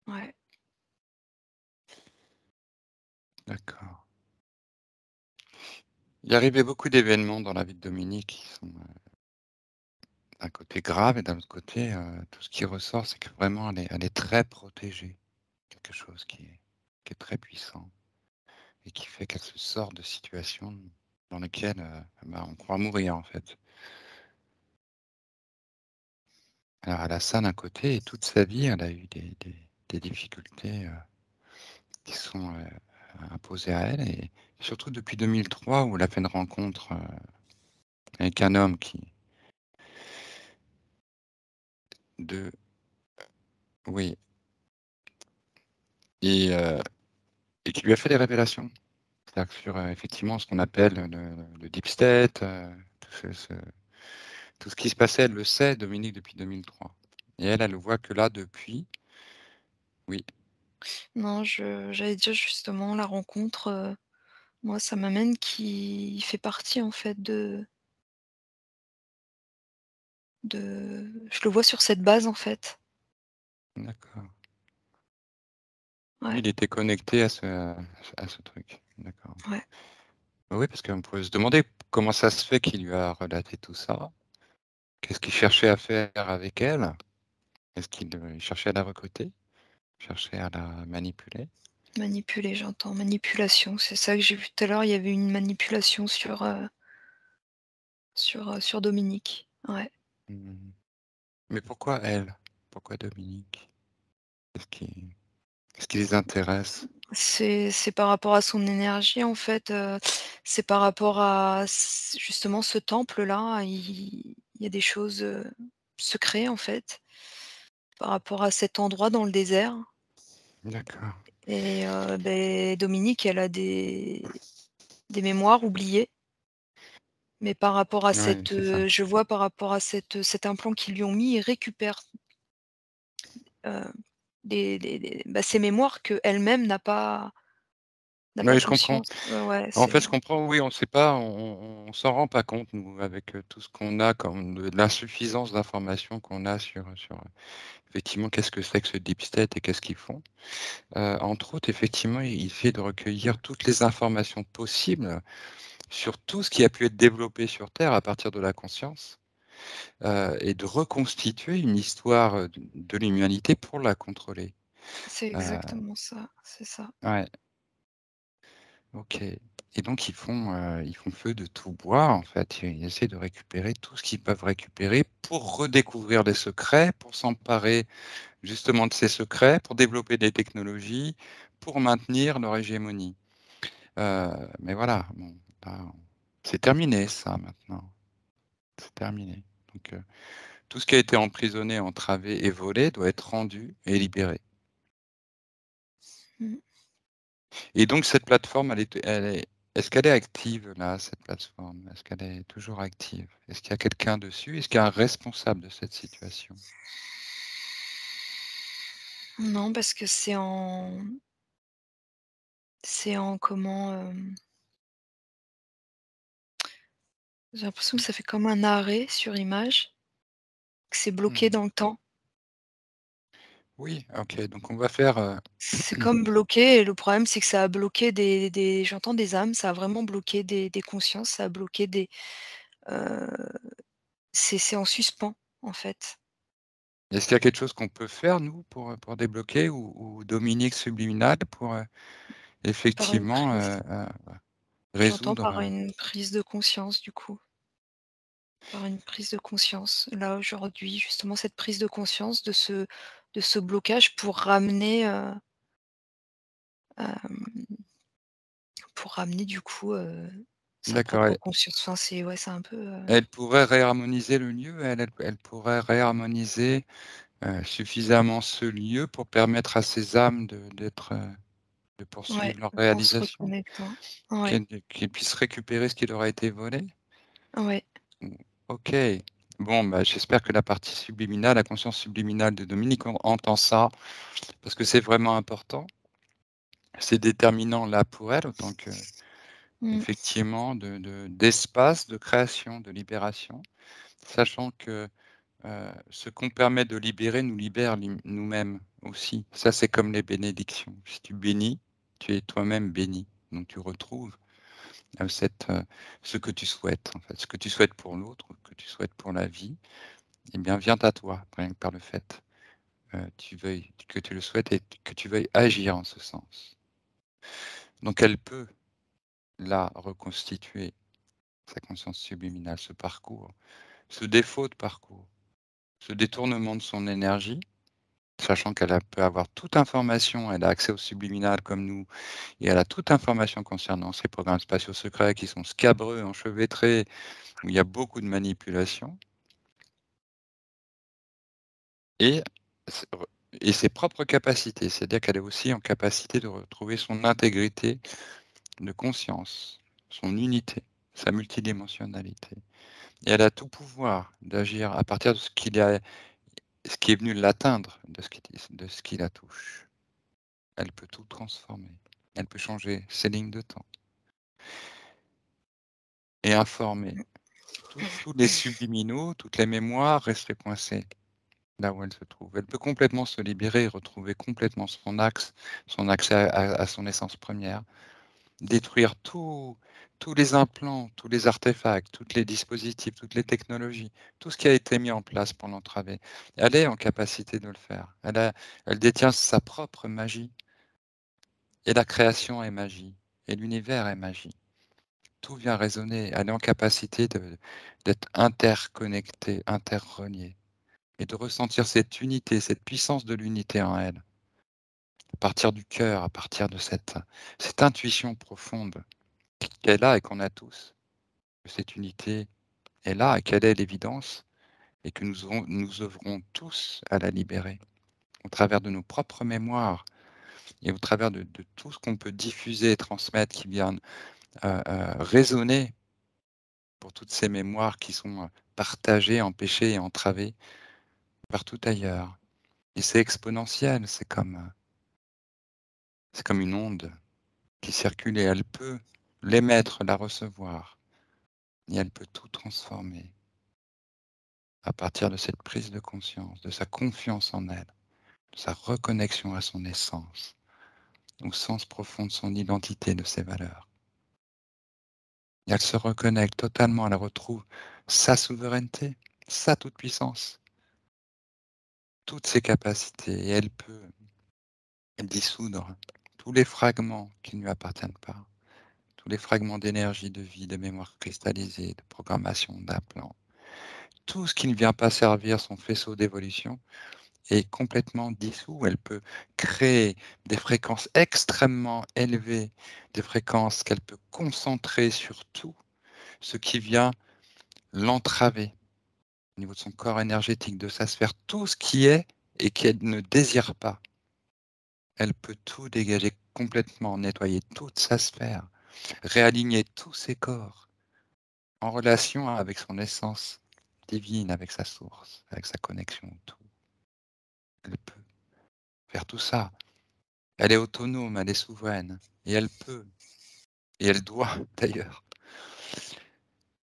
ouais. D'accord. Il arrivait beaucoup d'événements dans la vie de Dominique qui sont, d'un côté graves et d'un autre côté, tout ce qui ressort, c'est que vraiment elle est très protégée. Quelque chose qui est très puissant et qui fait qu'elle se sort de situations dans lesquelles, bah, on croit mourir en fait. Alors elle a ça d'un côté et toute sa vie, elle a eu des difficultés, qui sont, imposées à elle et surtout depuis 2003 où elle a fait une rencontre, avec un homme de oui et heu et qui lui a fait des révélations. C'est-à-dire que sur, effectivement ce qu'on appelle le deep state, tout ce qui se passait, elle le sait, Dominique, depuis 2003 et elle le voit que là depuis oui, Non, j'allais dire justement la rencontre, Moi, ça m'amène qu'il fait partie, en fait, je le vois sur cette base, en fait. D'accord. Lui, Ouais, il était connecté à ce truc. D'accord. ouais. Oui, parce qu'on pourrait se demander comment ça se fait qu'il lui a relaté tout ça. Qu'est-ce qu'il cherchait à faire avec elle? Est-ce qu'il cherchait à la recruter? Cherchait à la manipuler? Manipuler, j'entends. Manipulation, c'est ça que j'ai vu tout à l'heure, il y avait une manipulation sur Dominique. Ouais. Mmh. Mais pourquoi elle? Pourquoi Dominique? Qu'est-ce qui qu'est-ce qui les intéresse? C'est par rapport à son énergie, en fait, c'est par rapport à justement ce temple-là, il y a des choses, secrets, en fait, par rapport à cet endroit dans le désert D'accord. et Dominique, elle a des mémoires oubliées, mais par rapport à Ouais, c'est ça. je vois par rapport à cet implant qu'ils lui ont mis, il récupère, heu, ces mémoires qu'elle-même n'a pas Oui, je comprends. conscience. Ouais, ouais, En fait, c'est je comprends, oui, on ne sait pas, on s'en rend pas compte, nous, avec, tout ce qu'on a comme de l'insuffisance d'informations qu'on a sur, effectivement, qu'est-ce que c'est que ce deep state et qu'est-ce qu'ils font. Entre autres, effectivement, il fait de recueillir toutes les informations possibles sur tout ce qui a pu être développé sur Terre à partir de la conscience, et de reconstituer une histoire, de l'humanité pour la contrôler. c'est Heu, exactement ça, c'est ça. ouais, OK, et donc ils font feu de tout bois, en fait. Ils essaient de récupérer tout ce qu'ils peuvent récupérer pour redécouvrir des secrets, pour s'emparer justement de ces secrets, pour développer des technologies, pour maintenir leur hégémonie. Mais voilà, bon, là, c'est terminé ça maintenant, c'est terminé. Donc tout ce qui a été emprisonné, entravé et volé doit être rendu et libéré. Mmh. Et donc cette plateforme, est-ce qu'elle est active là, cette plateforme? Est-ce qu'elle est toujours active? Est-ce qu'il y a quelqu'un dessus? Est-ce qu'il y a un responsable de cette situation? Non, parce que c'est en comment, j'ai l'impression que ça fait comme un arrêt sur image, que c'est bloqué Mmh. dans le temps. Oui, OK, donc on va faire, C'est comme bloqué et le problème, c'est que ça a bloqué des j'entends des âmes, ça a vraiment bloqué des consciences, ça a bloqué heu, c'est en suspens, en fait, est-ce qu'il y a quelque chose qu'on peut faire nous pour débloquer ou Dominique Subliminal pour, par une effectivement, prise j'entends résoudre, par une prise de conscience, du coup. Par une prise de conscience. Là, aujourd'hui, justement, cette prise de conscience de ce blocage hem, pour ramener du coup, sa d'accord, propre conscience. Enfin, c'est ouais, c'est un peu, elle pourrait réharmoniser le lieu? Elle pourrait réharmoniser, suffisamment ce lieu pour permettre à ces âmes de ouais, poursuivre leur en se réalisation? reconnectant. Ouais, Qu'ils puissent récupérer ce qui leur a été volé? ouais. Mmh, OK. Bon, bah, j'espère que la partie subliminale, la conscience subliminale de Dominique entend ça, parce que c'est vraiment important. C'est déterminant là pour elle, autant Mmh. qu'effectivement d'espace, de création, de libération, sachant que, ce qu'on permet de libérer nous libère nous-mêmes aussi. Ça, c'est comme les bénédictions. Si tu bénis, tu es toi-même béni. Donc tu retrouves, ce que tu souhaites, en fait. Ce que tu souhaites pour l'autre, que tu souhaites pour la vie, eh bien, vient à toi, rien que par le fait, que tu le souhaites et que tu veuilles agir en ce sens. Donc elle peut, là, reconstituer sa conscience subliminale, ce parcours, ce défaut de parcours, ce détournement de son énergie, sachant peut avoir toute information, elle a accès au subliminal comme nous, et elle a toute information concernant ces programmes spatiaux secrets qui sont scabreux, enchevêtrés, où il y a beaucoup de manipulation, et s et ses propres capacités. C'est-à-dire qu'elle est aussi en capacité de retrouver son intégrité de conscience, son unité, sa multidimensionnalité, et elle a tout pouvoir d'agir à partir de ce qui est venu l'atteindre, de ce qui la touche. Elle peut tout transformer. Elle peut changer ses lignes de temps. et informée. Tous les subliminaux, toutes les mémoires resteraient coincées là où elle se trouve. Elle peut complètement se libérer et retrouver complètement son accès à son essence première, détruire tous les implants, tous les artefacts, tous les dispositifs, toutes les technologies, tout ce qui a été mis en place pour l'entraver. Elle est en capacité de le faire. Elle détient sa propre magie. Et la création est magie. Et l'univers est magie. Tout vient résonner. Elle est en capacité d'être interconnectée, interreliée. Et de ressentir cette unité, cette puissance de l'unité en elle. À partir du cœur, à partir de cette intuition profonde qu'elle a et qu'on a tous. Que cette unité est là et quelle est l'évidence et que nous œuvrons tous à la libérer au travers de nos propres mémoires et au travers de tout ce qu'on peut diffuser et transmettre qui vient résonner pour toutes ces mémoires qui sont partagées, empêchées et entravées partout ailleurs. Et c'est exponentiel, c'est comme une onde qui circule et elle peut l'émettre, la recevoir et elle peut tout transformer à partir de cette prise de conscience, de sa confiance en elle, de sa reconnexion à son essence, au sens profond de son identité, de ses valeurs. Et elle se reconnecte totalement, elle retrouve sa souveraineté, sa toute-puissance, toutes ses capacités, et elle peut dissoudre tous les fragments qui ne lui appartiennent pas, tous les fragments d'énergie, de vie, de mémoire cristallisée, de programmation, d'implants. Tout ce qui ne vient pas servir son faisceau d'évolution est complètement dissous. Elle peut créer des fréquences extrêmement élevées, des fréquences qu'elle peut concentrer sur tout ce qui vient l'entraver au niveau de son corps énergétique, de sa sphère, tout ce qui est et qu'elle ne désire pas. Elle peut tout dégager complètement, nettoyer toute sa sphère, réaligner tous ses corps en relation avec son essence divine, avec sa source, avec sa connexion au tout. Elle peut faire tout ça. Elle est autonome, elle est souveraine, et elle peut, et elle doit d'ailleurs,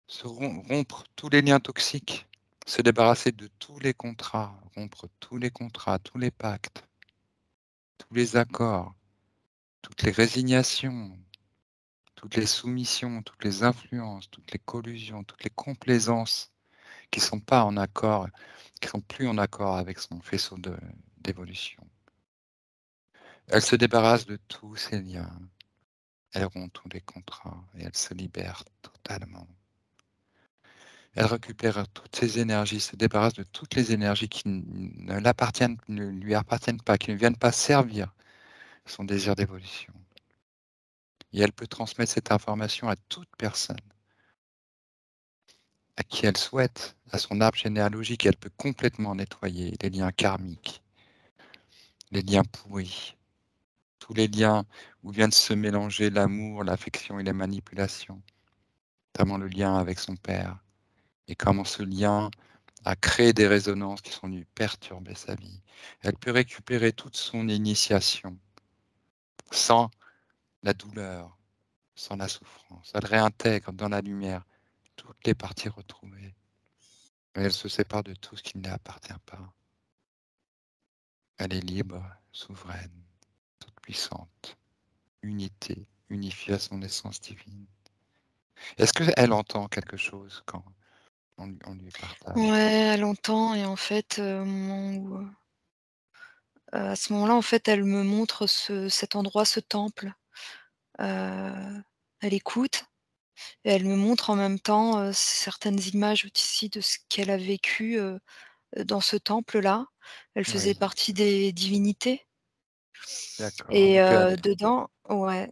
se rompre tous les liens toxiques, se débarrasser de tous les contrats, rompre tous les contrats, tous les pactes, tous les accords, toutes les résignations, toutes les soumissions, toutes les influences, toutes les collusions, toutes les complaisances qui ne sont pas en accord, qui sont plus en accord avec son faisceau d'évolution. Elle se débarrasse de tous ces liens, elle rompt tous les contrats et elle se libère totalement. Elle récupère toutes ses énergies, se débarrasse de toutes les énergies qui ne lui appartiennent pas, qui ne viennent pas servir son désir d'évolution. Et elle peut transmettre cette information à toute personne à qui elle souhaite, à son arbre généalogique. Elle peut complètement nettoyer les liens karmiques, les liens pourris, tous les liens où viennent se mélanger l'amour, l'affection et les manipulations, notamment le lien avec son père, et comment ce lien a créé des résonances qui sont venues perturber sa vie. Elle peut récupérer toute son initiation sans la douleur, sans la souffrance. Elle réintègre dans la lumière toutes les parties retrouvées. Et elle se sépare de tout ce qui ne lui appartient pas. Elle est libre, souveraine, toute puissante, unité, unifiée à son essence divine. Est-ce qu'elle entend quelque chose quand on lui Ouais, partage? elle entend et en fait, au moment où, à ce moment-là, en fait, elle me montre cet endroit, ce temple. Elle écoute et elle me montre en même temps, certaines images aussi de ce qu'elle a vécu, dans ce temple-là. Elle faisait Oui, partie des divinités d'accord. et Donc, dedans ouais,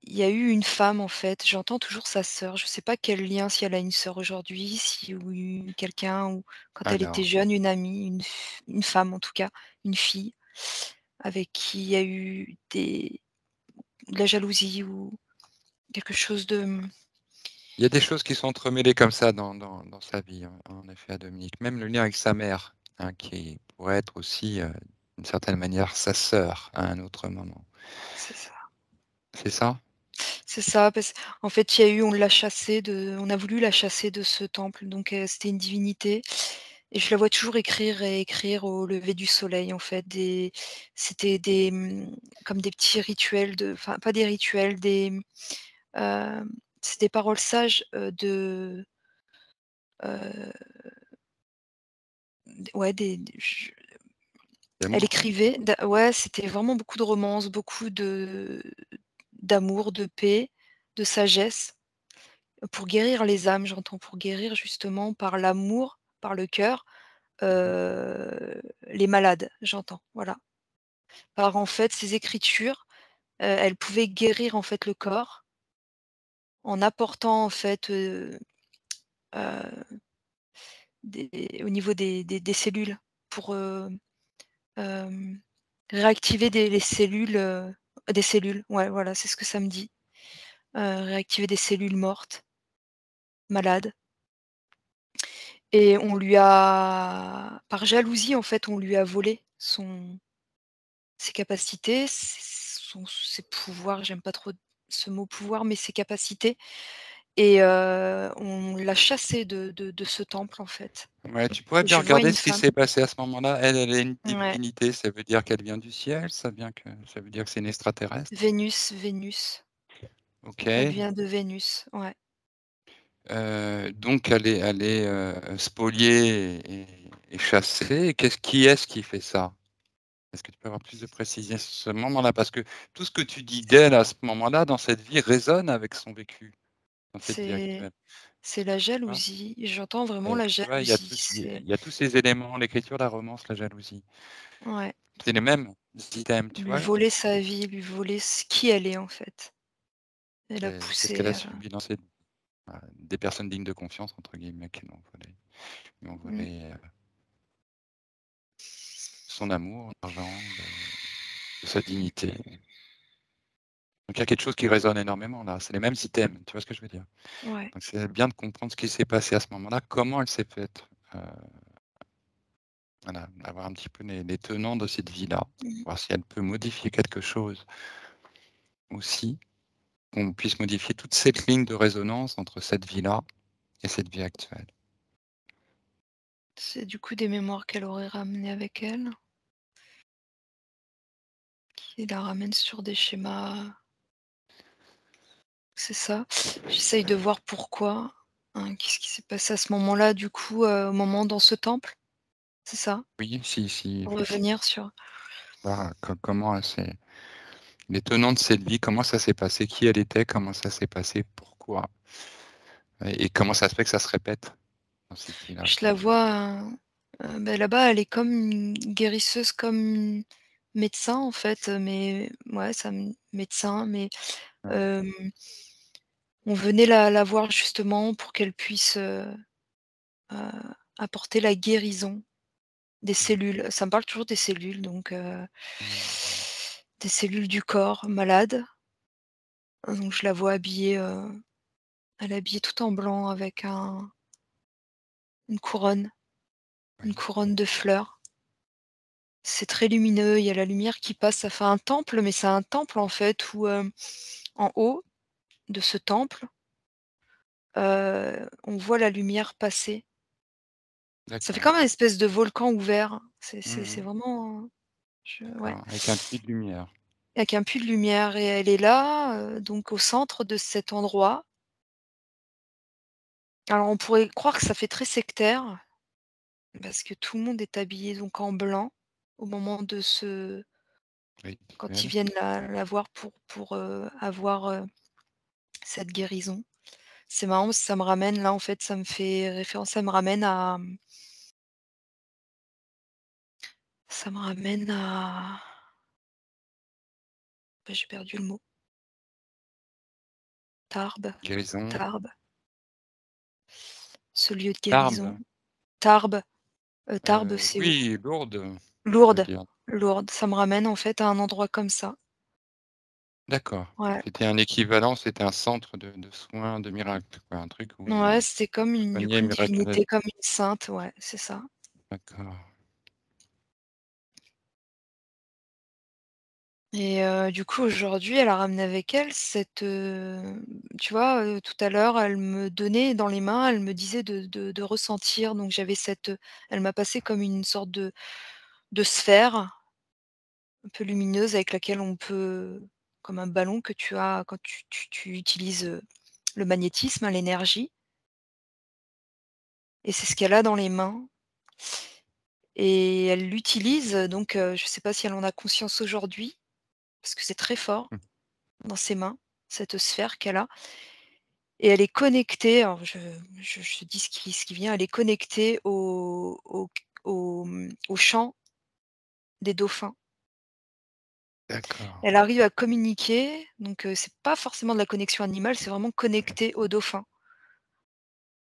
il y a eu une femme, en fait, j'entends toujours sa sœur. Je sais pas quel lien, si elle a une sœur aujourd'hui, si ou quelqu'un ou quand elle était alors, jeune, une amie, une femme en tout cas, une fille avec qui il y a eu de la jalousie ou quelque chose de, il y a des choses qui sont entremêlées comme ça dans sa vie, en effet, à Dominique. Même le lien avec sa mère, hein, qui pourrait être aussi, d'une certaine manière, sa sœur à un autre moment. c'est ça. C'est ça? C'est ça, parce en fait, il y a eu on a voulu la chasser de ce temple, donc c'était une divinité et je la vois toujours écrire et écrire au lever du soleil, en fait, c'était comme des petits rituels enfin, pas des rituels, c'est des paroles sages, heu, ouais, elle D'amour? écrivait ouais, c'était vraiment beaucoup de romances, beaucoup d'amour, de paix, de sagesse. Pour guérir les âmes, j'entends, pour guérir justement par l'amour, par le cœur, Mmh. les malades, j'entends, voilà. Par en fait ces écritures, elles pouvaient guérir en fait le corps en apportant en fait, heu, au niveau des cellules pour, hem, réactiver des cellules, ouais, voilà, c'est ce que ça me dit. Réactiver des cellules mortes, malades. Et on lui a par jalousie, en fait, on lui a volé ses capacités, ses pouvoirs, j'aime pas trop ce mot pouvoir, mais ses capacités et on l'a chassé de ce temple, en fait. Ouais, tu pourrais Et bien je vois regarder une ce qui femme, s'est passé à ce moment-là. Elle, elle est une ouais, divinité, ça veut dire qu'elle vient du ciel? Ça veut dire que c'est une extraterrestre? Vénus, elle OK. vient de Vénus, ouais. Donc elle est, spoliée et chassée. Et qui est-ce qui fait ça? Est-ce que tu peux avoir plus de précision sur ce moment-là? Parce que tout ce que tu dis d'elle à ce moment-là, dans cette vie, résonne avec son vécu, dans cette vie C'est actuelle, c'est la tu vois? jalousie, j'entends vraiment Et la tu vois, il y a jalousie, tous il y a tous ces éléments, l'écriture, la romance, la jalousie. ouais, C'est les mêmes items, tu lui vois? voler sa vie, lui voler qui elle est, en fait. Elle a Qu'est-ce qu'elle poussé, a subi dans cette voilà, des personnes «dignes de confiance» entre guillemets qui l'ont mmh, volé, son amour, l'argent, de sa dignité. Donc il y a quelque chose qui résonne énormément là, c'est les mêmes items, tu vois ce que je veux dire? ouais. Donc c'est bien de comprendre ce qui s'est passé à ce moment-là, comment elle s'est faite, voilà, avoir un petit peu les tenants de cette vie-là, Mmh. voir si elle peut modifier quelque chose aussi, qu'on puisse modifier toute cette ligne de résonance entre cette vie-là et cette vie actuelle. C'est du coup des mémoires qu'elle aurait ramenées avec elle, qui la ramènent sur des schémas, c'est ça? J'essaye de voir pourquoi, qu'est-ce qui s'est passé à ce moment-là, du coup, au moment dans ce temple, c'est ça? Oui, si effectivement, Revenir sur voir comment elle s'est les tenants de cette vie, comment ça s'est passé, qui elle était, comment ça s'est passé, pourquoi et comment ça se fait que ça se répète dans cette vie-là je la actuelle. vois, bah, là-bas, elle est comme une guérisseuse, comme médecin, en fait, mais ouais, ça médecin, mais Ouais. hem, on venait la voir justement pour qu'elle puisse, apporter la guérison. Des Mmh. cellules, ça me parle toujours des cellules, donc Mmh. des cellules du corps malades. Donc je la vois habillée, elle est habillée tout en blanc avec une couronne, une Oui, couronne de fleurs. C'est très lumineux, il y a la lumière qui passe, ça fait un temple, mais c'est un temple en fait où, en haut de ce temple, on voit la lumière passer. Ça fait d'accord. comme un espèce de volcan ouvert. C'est Mmh. vraiment, ouais, D'accord, avec un puits de lumière. avec un puits de lumière et elle est là, donc au centre de cet endroit. Alors on pourrait croire que ça fait très sectaire, parce que tout le monde est habillé donc en blanc au moment de ce quand ils Rituel. viennent la voir pour, avoir, cette guérison. C'est marrant parce que ça me ramène là, en fait, ça me fait référence, ça me ramène à bah, j'ai perdu le mot. Tarbes, Guérison. Tarbes, ce lieu de guérison. Tarbes. Tarbes, Tarbes, c'est où? Oui, Lourdes, tu veux Lourdes, dire. Lourdes, ça me ramène en fait à un endroit comme ça. D'accord. Ouais. C'était un équivalent, c'était un centre de soins, de miracles, quoi, un truc où Ouais, on c'était comme une du coup, soignait une miraculeusement. divinité, comme une sainte, ouais, c'est ça. D'accord. Et du coup, aujourd'hui, elle a ramené avec elle cette, tu vois, tout à l'heure, elle me donnait dans les mains, elle me disait de ressentir, donc j'avais cette, elle m'a passé comme une sorte de sphère un peu lumineuse avec laquelle on peut, comme un ballon que tu as quand tu utilises, le magnétisme, hein, l'énergie, et c'est ce qu'elle a dans les mains et elle l'utilise, donc je ne sais pas si elle en a conscience aujourd'hui, parce que c'est très fort Mmh. dans ses mains, cette sphère qu'elle a. Et elle est connectée, alors je dis ce qui vient, elle est connectée au chant des dauphins. D'accord. Elle arrive à communiquer, donc c'est pas forcément de la connexion animale, c'est vraiment connecté aux dauphins,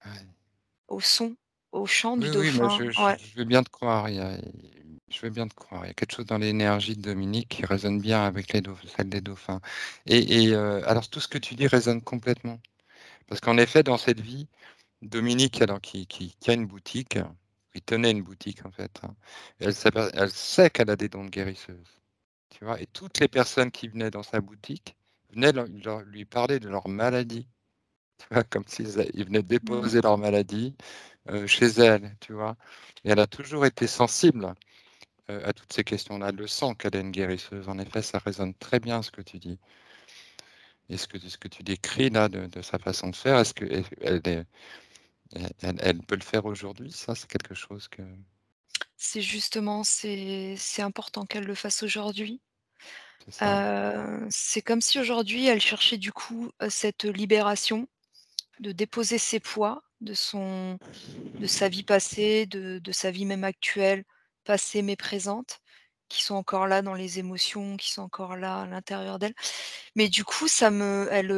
Ouais. au son, au chant Oui, du oui, mais dauphin. Ouais. je veux bien te croire. Je veux bien te croire. Il y a quelque chose dans l'énergie de Dominique qui résonne bien avec celle des dauphins. Alors, tout ce que tu dis résonne complètement. Parce qu'en effet, dans cette vie, Dominique, alors, qui a une boutique, qui tenait une boutique, en fait, hein, elle sait qu'elle a des dons de guérisseuse. Tu vois, et toutes les personnes qui venaient dans sa boutique venaient lui parler de leur maladie. Tu vois, comme ils venaient Mmh. déposer leur maladie chez elle, tu vois. Et elle a toujours été sensible à toutes ces questions-là. Elle le sent qu'elle est une guérisseuse. En effet, ça résonne très bien ce que tu dis. Et ce que tu décris là de sa façon de faire, est-ce qu'elle elle peut le faire aujourd'hui? Ça, c'est quelque chose que... C'est justement, c'est important qu'elle le fasse aujourd'hui. C'est ça. C'est comme si aujourd'hui elle cherchait du coup, cette libération, de déposer ses poids de sa vie passée, de sa vie même actuelle, passée mais présente, qui sont encore là dans les émotions, qui sont encore là à l'intérieur d'elle. Mais du coup, ça me elle,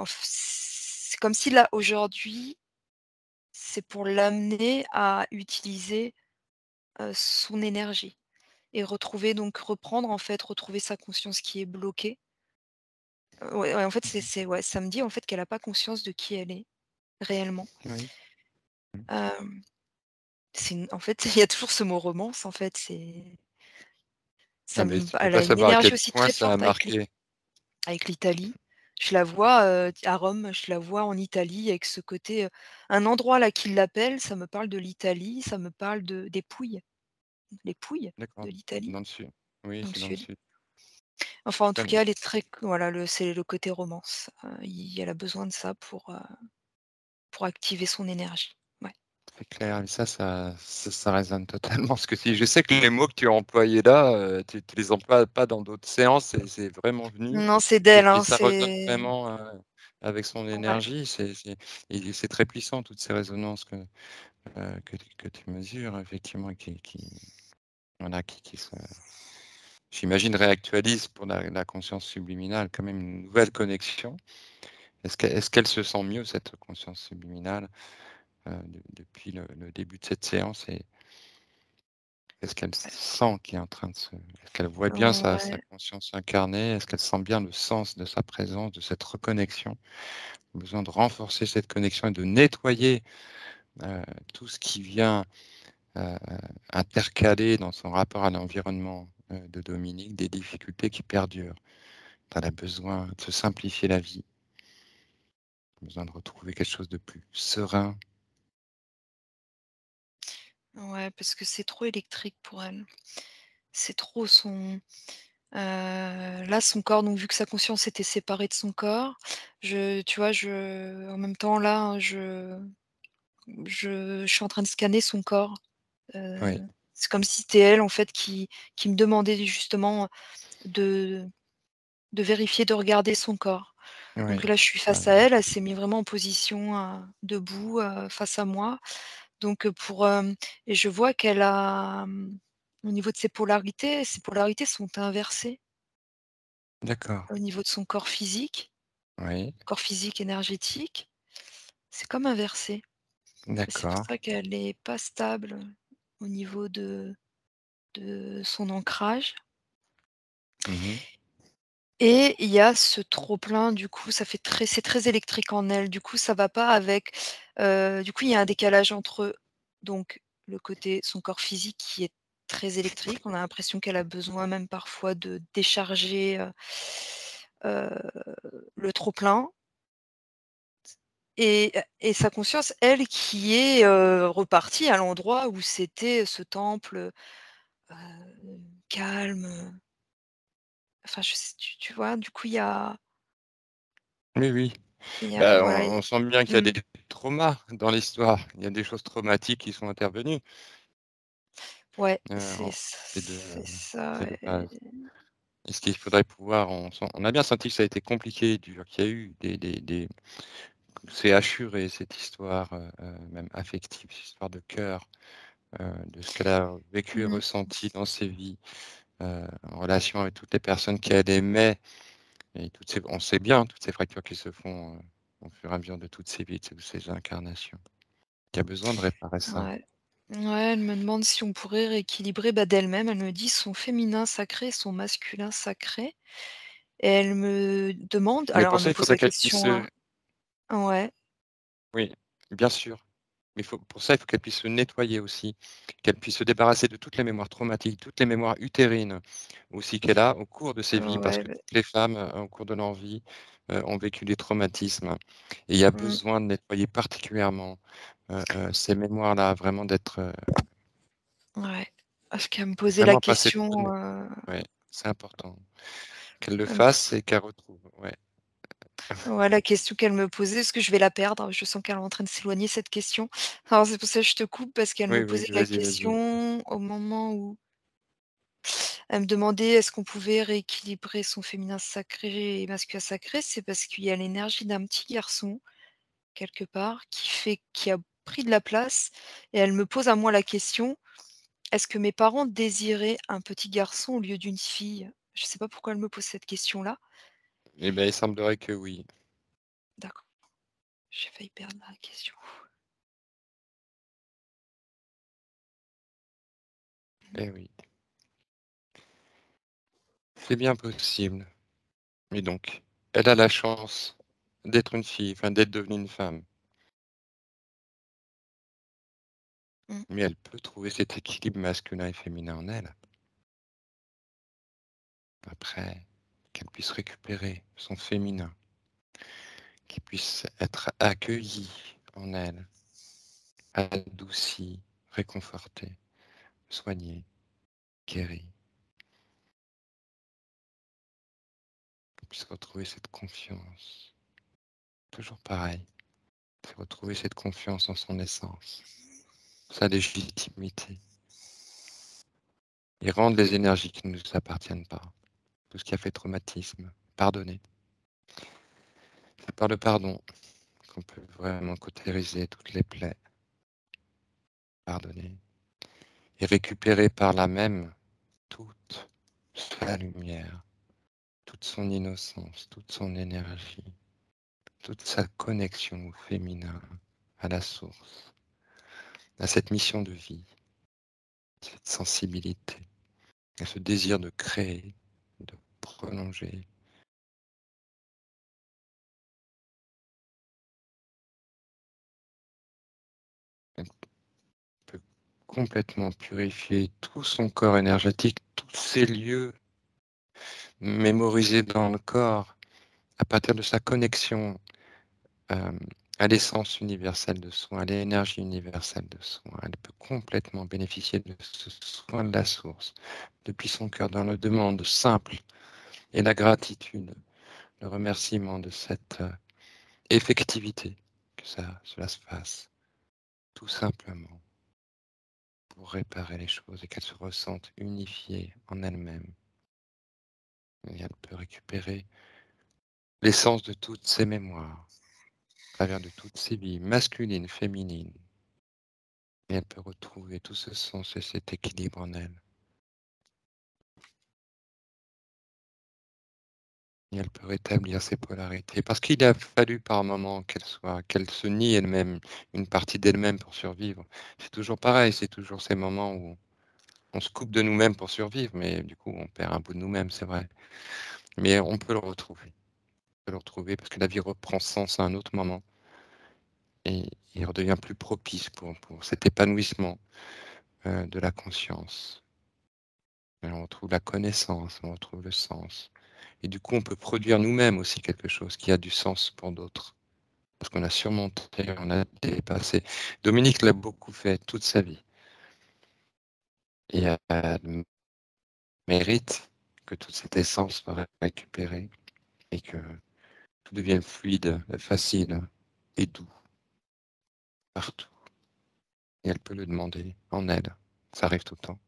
c'est comme si là, aujourd'hui, c'est pour l'amener à utiliser, son énergie et retrouver donc reprendre en fait, retrouver sa conscience qui est bloquée. Ouais, ouais, en fait, Mhm. c'est ouais, ça me dit en fait qu'elle a pas conscience de qui elle est réellement. Oui. Mm. C'est une en fait, il y a toujours ce mot romance en fait, Ah, mais tu peux elle pas a une savoir à énergie quel aussi point très ça a forte marqué. avec l'Italie. Je la vois, à Rome, je la vois en Italie avec ce côté, un endroit là qui l'appelle, ça me parle de l'Italie, ça me parle de des Pouilles, les Pouilles de D'accord. l'Italie, Dans le sud. Oui, dans le c'est dans le sud. sud. Enfin, en tout Comme- cas, elle est très voilà, c'est le côté romance. Elle a besoin de ça pour activer son énergie. Ouais. C'est clair, et ça résonne totalement ce que tu dis. Je sais que les mots que tu as employés là, tu ne les emploies pas dans d'autres séances, et c'est vraiment venu, Non, c'est d'elle, et hein, ça résonne c'est vraiment avec son ouais. énergie. Et c'est très puissant, toutes ces résonances que tu mesures, effectivement, voilà, j'imagine, réactualisent pour la conscience subliminale quand même une nouvelle connexion. Est-ce qu'elle se sent mieux, cette conscience subliminale, depuis le début de cette séance? Est-ce qu'elle sent qu'il est en train de se... Est-ce qu'elle voit bien sa Ouais. conscience incarnée? Est-ce qu'elle sent bien le sens de sa présence, de cette reconnexion? Besoin de renforcer cette connexion et de nettoyer euh, tout ce qui vient euh, intercaler dans son rapport à l'environnement de Dominique, des difficultés qui perdurent. Elle a besoin de se simplifier la vie, besoin de retrouver quelque chose de plus serein. Ouais, parce que c'est trop électrique pour elle. C'est trop son, là, son corps, donc vu que sa conscience était séparée de son corps, tu vois, en même temps, là, hein, je suis en train de scanner son corps. Oui, C'est comme si c'était elle, en fait, qui me demandait justement de vérifier, de regarder son corps. Donc oui. là, je suis Ouais, face à elle, elle s'est mise vraiment en position, debout, face à moi. Donc, et je vois qu'elle a, au niveau de ses polarités sont inversées d'accord. au niveau de son Oui, corps physique énergétique, c'est comme inversé et c'est pour d'accord. ça qu'elle est pas stable au niveau de son ancrage Mhm. et il y a ce trop plein, du coup, ça fait c'est très électrique en elle, du coup, ça va pas avec, du coup, il y a un décalage entre, donc le côté son corps physique qui est très électrique. On a l'impression qu'elle a besoin même parfois de décharger, le trop plein et sa conscience, elle, qui est, repartie à l'endroit où c'était ce temple, heu, calme, enfin je sais tu vois? Du coup, Oui, oui. il y a Bah, voilà, on sent bien qu'il y a mmh, des traumas dans l'histoire. Il y a des choses traumatiques qui sont intervenues, ouais, en c'est ça c'est de base. Et ce qu'il faudrait pouvoir on a bien senti que ça a été compliqué et dur, qu'il y a eu des c'est assuré cette histoire, même affective, cette histoire de cœur, de ce qu'elle a vécu et mmh, ressenti dans ses vies, en relation avec toutes les personnes qu'elle aimait et on sait bien toutes ces fractures qui se font, au fur et à mesure de toutes ces vies, de toutes ces incarnations. Il y a besoin de réparer ça. ouais. Ouais, elle me demande si on pourrait rééquilibrer, bah, d'elle-même, elle me dit son féminin sacré et son masculin sacré et elle me demande Mais alors pour elle me ça, il pose faudrait la qu'elle puisse question, se hein ouais, oui, bien sûr. Mais pour ça, il faut qu'elle puisse se nettoyer aussi, qu'elle puisse se débarrasser de toutes les mémoires traumatiques, toutes les mémoires utérines aussi qu'elle a au cours de ses vies, parce ouais, que beh, toutes les femmes, au cours de leur vie, ont vécu des traumatismes et il y a mmh, besoin de nettoyer particulièrement, ces mémoires-là, vraiment d'être, ouais. Parce qu'elle me posait la vraiment passer trop de question, ouais, c'est important qu'elle le elle me fasse et qu'elle retrouve, ouais. ouais, la question qu'elle me posait, est-ce que je vais la perdre? Je sens qu'elle est en train de s'éloigner cette question. Alors c'est pour ça que je te coupe parce qu'elle Oui, me oui, posait la vas-y, vas-y. question au moment où elle me demandait est-ce qu'on pouvait rééquilibrer son féminin sacré et masculin sacré? C'est parce qu'il y a l'énergie d'un petit garçon quelque part, qui a pris de la place et elle me pose à moi la question: «Est-ce que mes parents désiraient un petit garçon au lieu d'une fille?» Je sais pas pourquoi elle me pose cette question-là. Eh ben, il semblerait que oui. D'accord, j'ai failli perdre la question. Eh oui, c'est bien possible. Et donc, elle a la chance d'être une fille, enfin d'être devenue une femme, Mmh, mais elle peut trouver cet équilibre masculin et féminin en elle. Après, qu'elle puisse récupérer son féminin, qu'il puisse être accueilli en elle, adouci, réconforté, soigné, guéri, qu'elle puisse retrouver cette confiance. Toujours pareil, c'est retrouver cette confiance en son essence, sa légitimité, et rendre les énergies qui ne nous appartiennent pas, tout ce qui a fait traumatisme, pardonner. C'est par le pardon qu'on peut vraiment cautériser toutes les plaies, pardonner et récupérer par là même toute sa lumière, toute son innocence, toute son énergie, toute sa connexion au féminin, à la source, à cette mission de vie, cette sensibilité, à ce désir de créer, de prolonger. Elle peut complètement purifier tout son corps énergétique, tous ces lieux mémorisés dans le corps à partir de sa connexion euh, à l'essence universelle de soi, à l'énergie universelle de soi. Elle peut complètement bénéficier de ce soin de la source depuis son cœur dans la demande simple et la gratitude, le remerciement de cette effectivité, que cela se fasse tout simplement pour réparer les choses et qu'elle se ressente unifiée en elle-même. Et elle peut récupérer l'essence de toutes ses mémoires, à travers de toutes ses vies, masculines, féminines, et elle peut retrouver tout ce sens et cet équilibre en elle. Et elle peut rétablir ses polarités. Parce qu'il a fallu par moments qu'elle se nie elle-même, une partie d'elle-même pour survivre. C'est toujours pareil, c'est toujours ces moments où on se coupe de nous-mêmes pour survivre, mais du coup on perd un bout de nous-mêmes, c'est vrai. Mais on peut le retrouver. On peut le retrouver parce que la vie reprend sens à un autre moment et il redevient plus propice pour cet épanouissement de la conscience. Et on retrouve la connaissance, on retrouve le sens. Et du coup, on peut produire nous-mêmes aussi quelque chose qui a du sens pour d'autres. Parce qu'on a surmonté, on a dépassé. Dominique l'a beaucoup fait toute sa vie. Et mérite que toute cette essence soit récupérée et que tout devienne fluide, facile et doux partout. Et elle peut le demander en elle. Ça arrive tout le temps.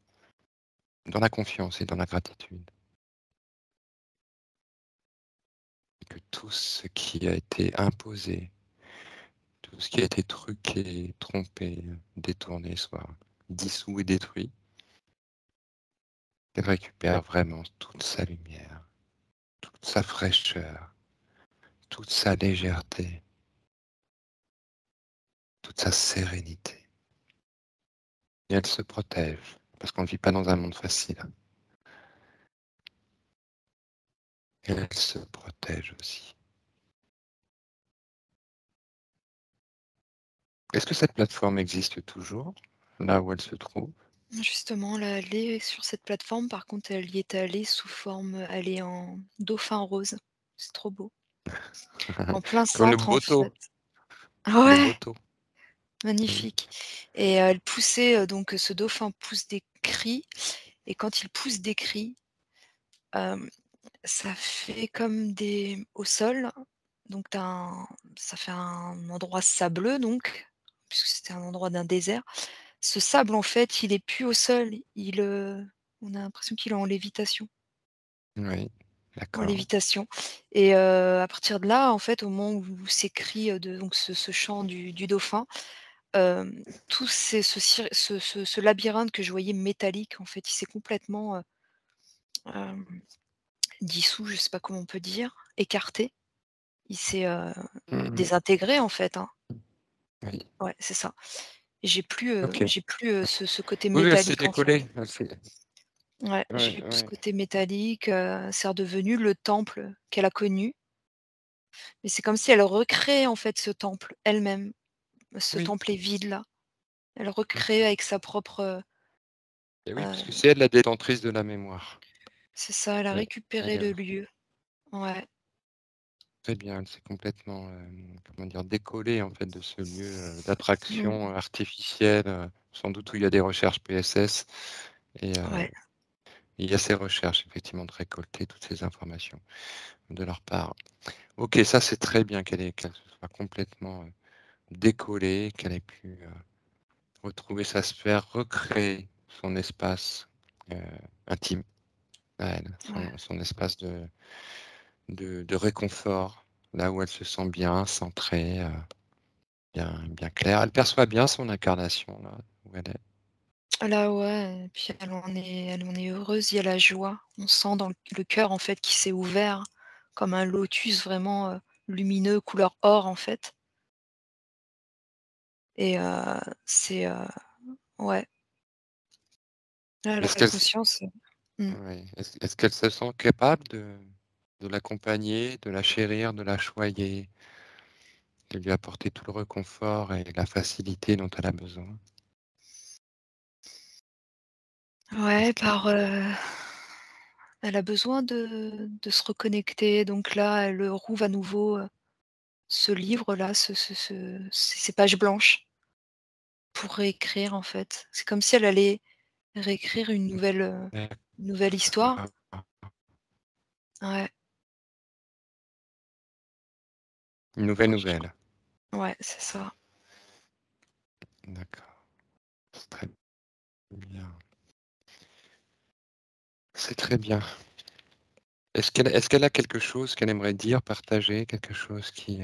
Dans la confiance et dans la gratitude. Et que tout ce qui a été imposé, tout ce qui a été truqué, trompé, détourné soit dissous et détruit. Elle récupère vraiment toute sa lumière, toute sa fraîcheur, toute sa légèreté, toute sa sérénité. Et elle se protège, parce qu'on ne vit pas dans un monde facile. Et elle se protège aussi. Est-ce que cette plateforme existe toujours, là où elle se trouve? Justement, là, elle est sur cette plateforme, par contre, elle y est allée sous forme, elle est en dauphin rose. C'est trop beau. En plein Comme le centre, en Boto, fait. le Ouais, Boto. Mm. magnifique. Et elle poussait, donc ce dauphin pousse des cris et quand il pousse des cris, hem, ça fait comme des au sol, donc ça fait un endroit sableux donc, puisque c'était un endroit d'un désert. Ce sable, en fait, il est plus au sol, on a l'impression qu'il est en lévitation. Oui, En d'accord. lévitation et à partir de là, en fait, au moment où ces cris, de donc ce chant du dauphin, tout ces ce labyrinthe que je voyais métallique, en fait, il s'est complètement, hem, dissous, je sais pas comment on peut dire, écarté. Il s'est, Mhm. désintégré, en fait, hein. Oui, Ouais, c'est ça. Et ok. j'ai plus, ce côté Oui, elle s'est métallique, en fait. décollée. Elle s'est... Ouais, Ouais, j'ai plus ce ouais. côté métallique, c'est redevenu le temple qu'elle a connu. Mais c'est comme si elle recréait, en fait, ce temple elle-même. Ce Oui. temple est vide là. Elle recrée avec sa propre, Et oui, puisque heu c'est elle la détentrice de la mémoire. c'est ça, elle a Oui, récupéré elle est le lieu. Ouais. très bien. Elle s'est complètement, comment dire, décollée en fait de ce lieu Mmh. d'attraction artificielle, sans doute où il y a des recherches PSS. Et Ouais. il y a ces recherches effectivement de récolter toutes ces informations de leur part. Ok, ça c'est très bien qu'elle se soit complètement décollée, qu'elle ait pu retrouver sa sphère, recréer son espace euh, intime à elle, Ouais. son espace de réconfort, là où elle se sent bien, centrée, bien claire. Elle perçoit bien son incarnation, là où elle est. Là, ouais et puis elle en est heureuse, il y a la joie. On sent dans le cœur, en fait, qui s'est ouvert comme un lotus vraiment, lumineux, couleur or, en fait et c'est, ouais, là, elle Est-ce a qu'elle conscience, mmh. ouais, est-ce qu'elle se sent capable de l'accompagner, de la chérir, de la choyer, de lui apporter tout le réconfort et la facilité dont elle a besoin? Est-ce Ouais, qu'elle elle a besoin de se reconnecter donc là, elle rouvre à nouveau, ce livre-là, ces pages blanches pour réécrire, en fait. C'est comme si elle allait réécrire une nouvelle histoire. D'accord. Ouais, Une nouvelle nouvelle. ouais, c'est ça. D'accord. C'est très bien. C'est très bien. Est-ce qu'elle a quelque chose qu'elle aimerait dire, partager, quelque chose qui...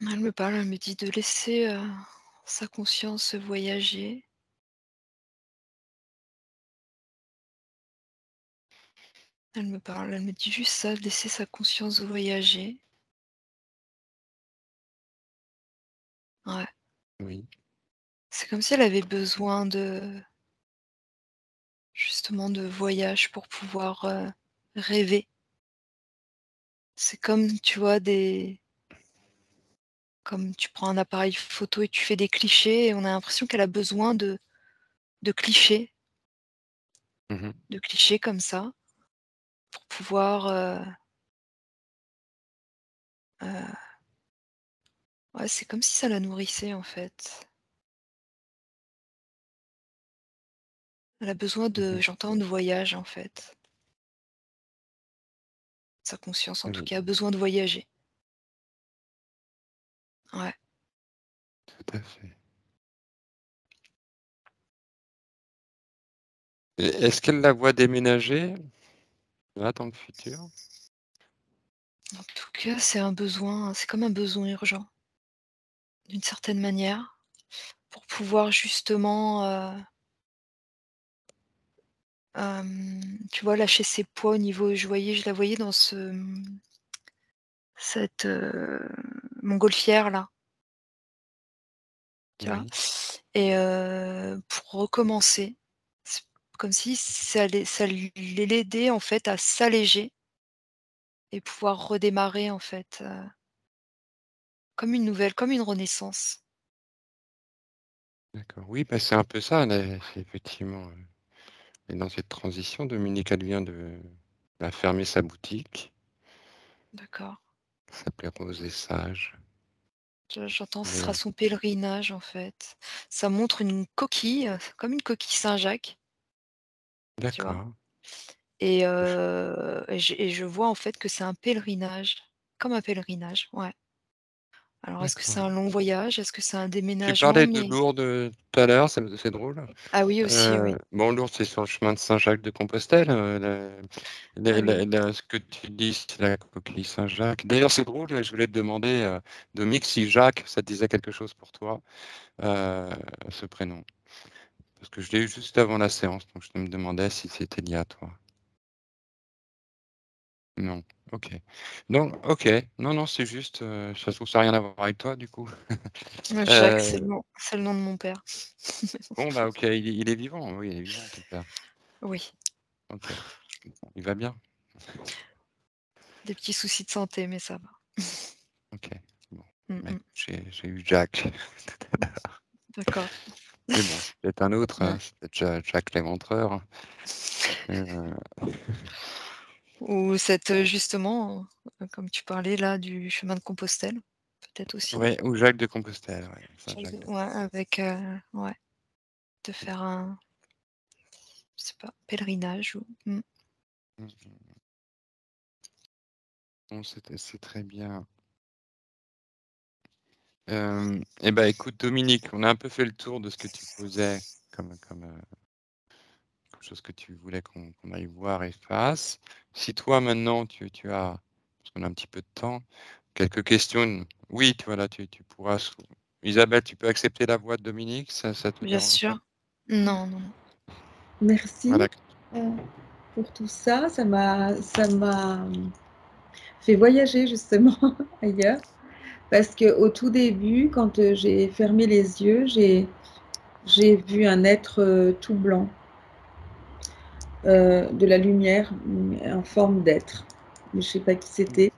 Elle me parle, elle me dit de laisser, sa conscience voyager. Elle me parle, elle me dit juste ça, de laisser sa conscience voyager. Ouais. Oui. C'est comme si elle avait besoin de justement de voyage pour pouvoir, rêver. C'est comme, tu vois, comme tu prends un appareil photo et tu fais des clichés et on a l'impression qu'elle a besoin de clichés, Mmh. de clichés comme ça pour pouvoir, heu, ouais, c'est comme si ça la nourrissait, en fait. Elle a besoin de Mmh. j'entends de voyage, en fait. Sa conscience, en tout Oui, cas, a besoin de voyager. Ouais. tout à fait. Et est-ce qu'elle la voit déménager, là, dans le futur? En tout cas, c'est comme un besoin urgent, d'une certaine manière, pour pouvoir justement, tu vois, lâcher ses poids au niveau je la voyais dans cette, montgolfière-là, tu vois? Oui, Et pour recommencer, c'est comme si ça l'aidait, en fait, à s'alléger et pouvoir redémarrer, en fait, comme une renaissance. d'accord. Oui, bah, c'est un peu ça, là, c'est effectivement, elle est dans cette transition. Dominique, elle vient de bah, fermer sa boutique. D'accord. Ça s'appelait Rose et Sage. J'entends, ce Mais, sera son pèlerinage, en fait. Ça montre une coquille, comme une coquille Saint-Jacques, tu vois? d'accord. Et je vois, en fait, que c'est un pèlerinage, comme un pèlerinage, ouais. Alors est-ce que c'est D'accord. un long voyage? Est-ce que c'est un Tu déménagement? parlais de Mais Lourdes, tout à l'heure, c'est drôle. ah oui, aussi, oui. Bon, Lourdes, c'est sur le chemin de Saint-Jacques-de-Compostelle, Ah oui. ce que tu dis, c'est la coquille Saint-Jacques. D'ailleurs, c'est drôle, je voulais te demander, Dominique, si Jacques, ça te disait quelque chose pour toi, heu, ce prénom? Parce que je l'ai eu juste avant la séance, donc je me demandais si c'était lié à toi. Non, OK. Non, OK. Non, non, c'est juste, ça se trouve, ça a rien à voir avec toi, du coup. Jacques, Heu, c'est le nom de mon père. bon, bah, OK, il est vivant, oui, il est vivant, ton père. Oui, OK. Il va bien? des petits soucis de santé, mais ça va. OK. Bon, Mmh bah, mh. écoute, j'ai eu Jack. D'accord. Mais bon, c'est peut-être un autre, Ouais. c'est peut-être Jack l'Éventreur. Heu, Ou cette, justement, comme tu parlais là du chemin de Compostelle, peut-être aussi. ouais, ou Jacques de Compostelle, ouais, Saint-Jacques de Ouais, Compostelle. avec, ouais, de faire un, je sais pas, pèlerinage ou Mmh mh. Bon, c'est très bien. Et bah, écoute, Dominique, on a un peu fait le tour de ce que tu posais comme chose que tu voulais qu'on aille voir et fasse. Si toi, maintenant, tu as, parce qu'on a un petit peu de temps, quelques questions, oui, tu voilà, tu pourras Isabelle, tu peux accepter la voix de Dominique? Ça te bien dérange pas? sûr. Non, non, non. Merci, Voilà. heu, pour tout ça. Ça m'a fait voyager justement ailleurs parce qu'au tout début, quand, j'ai fermé les yeux, j'ai vu un être, tout blanc, de la lumière, mais en forme d'être. Mais je sais pas qui Mmh. c'était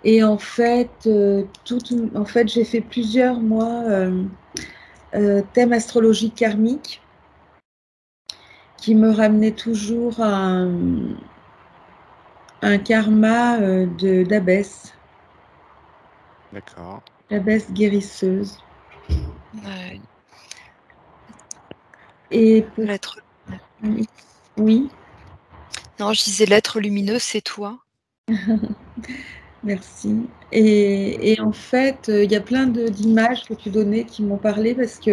et en fait, j'ai fait plusieurs mois, thèmes astrologiques karmiques qui me ramenaient toujours à un karma, de d'abbesse. D'accord. L'abbesse guérisseuse Ouais, Mmh. et pour l'être oui, oui, non, je disais l'être lumineux, c'est toi. merci Mmh. et en fait, il y a plein d'images que tu donnais qui m'ont parlé parce que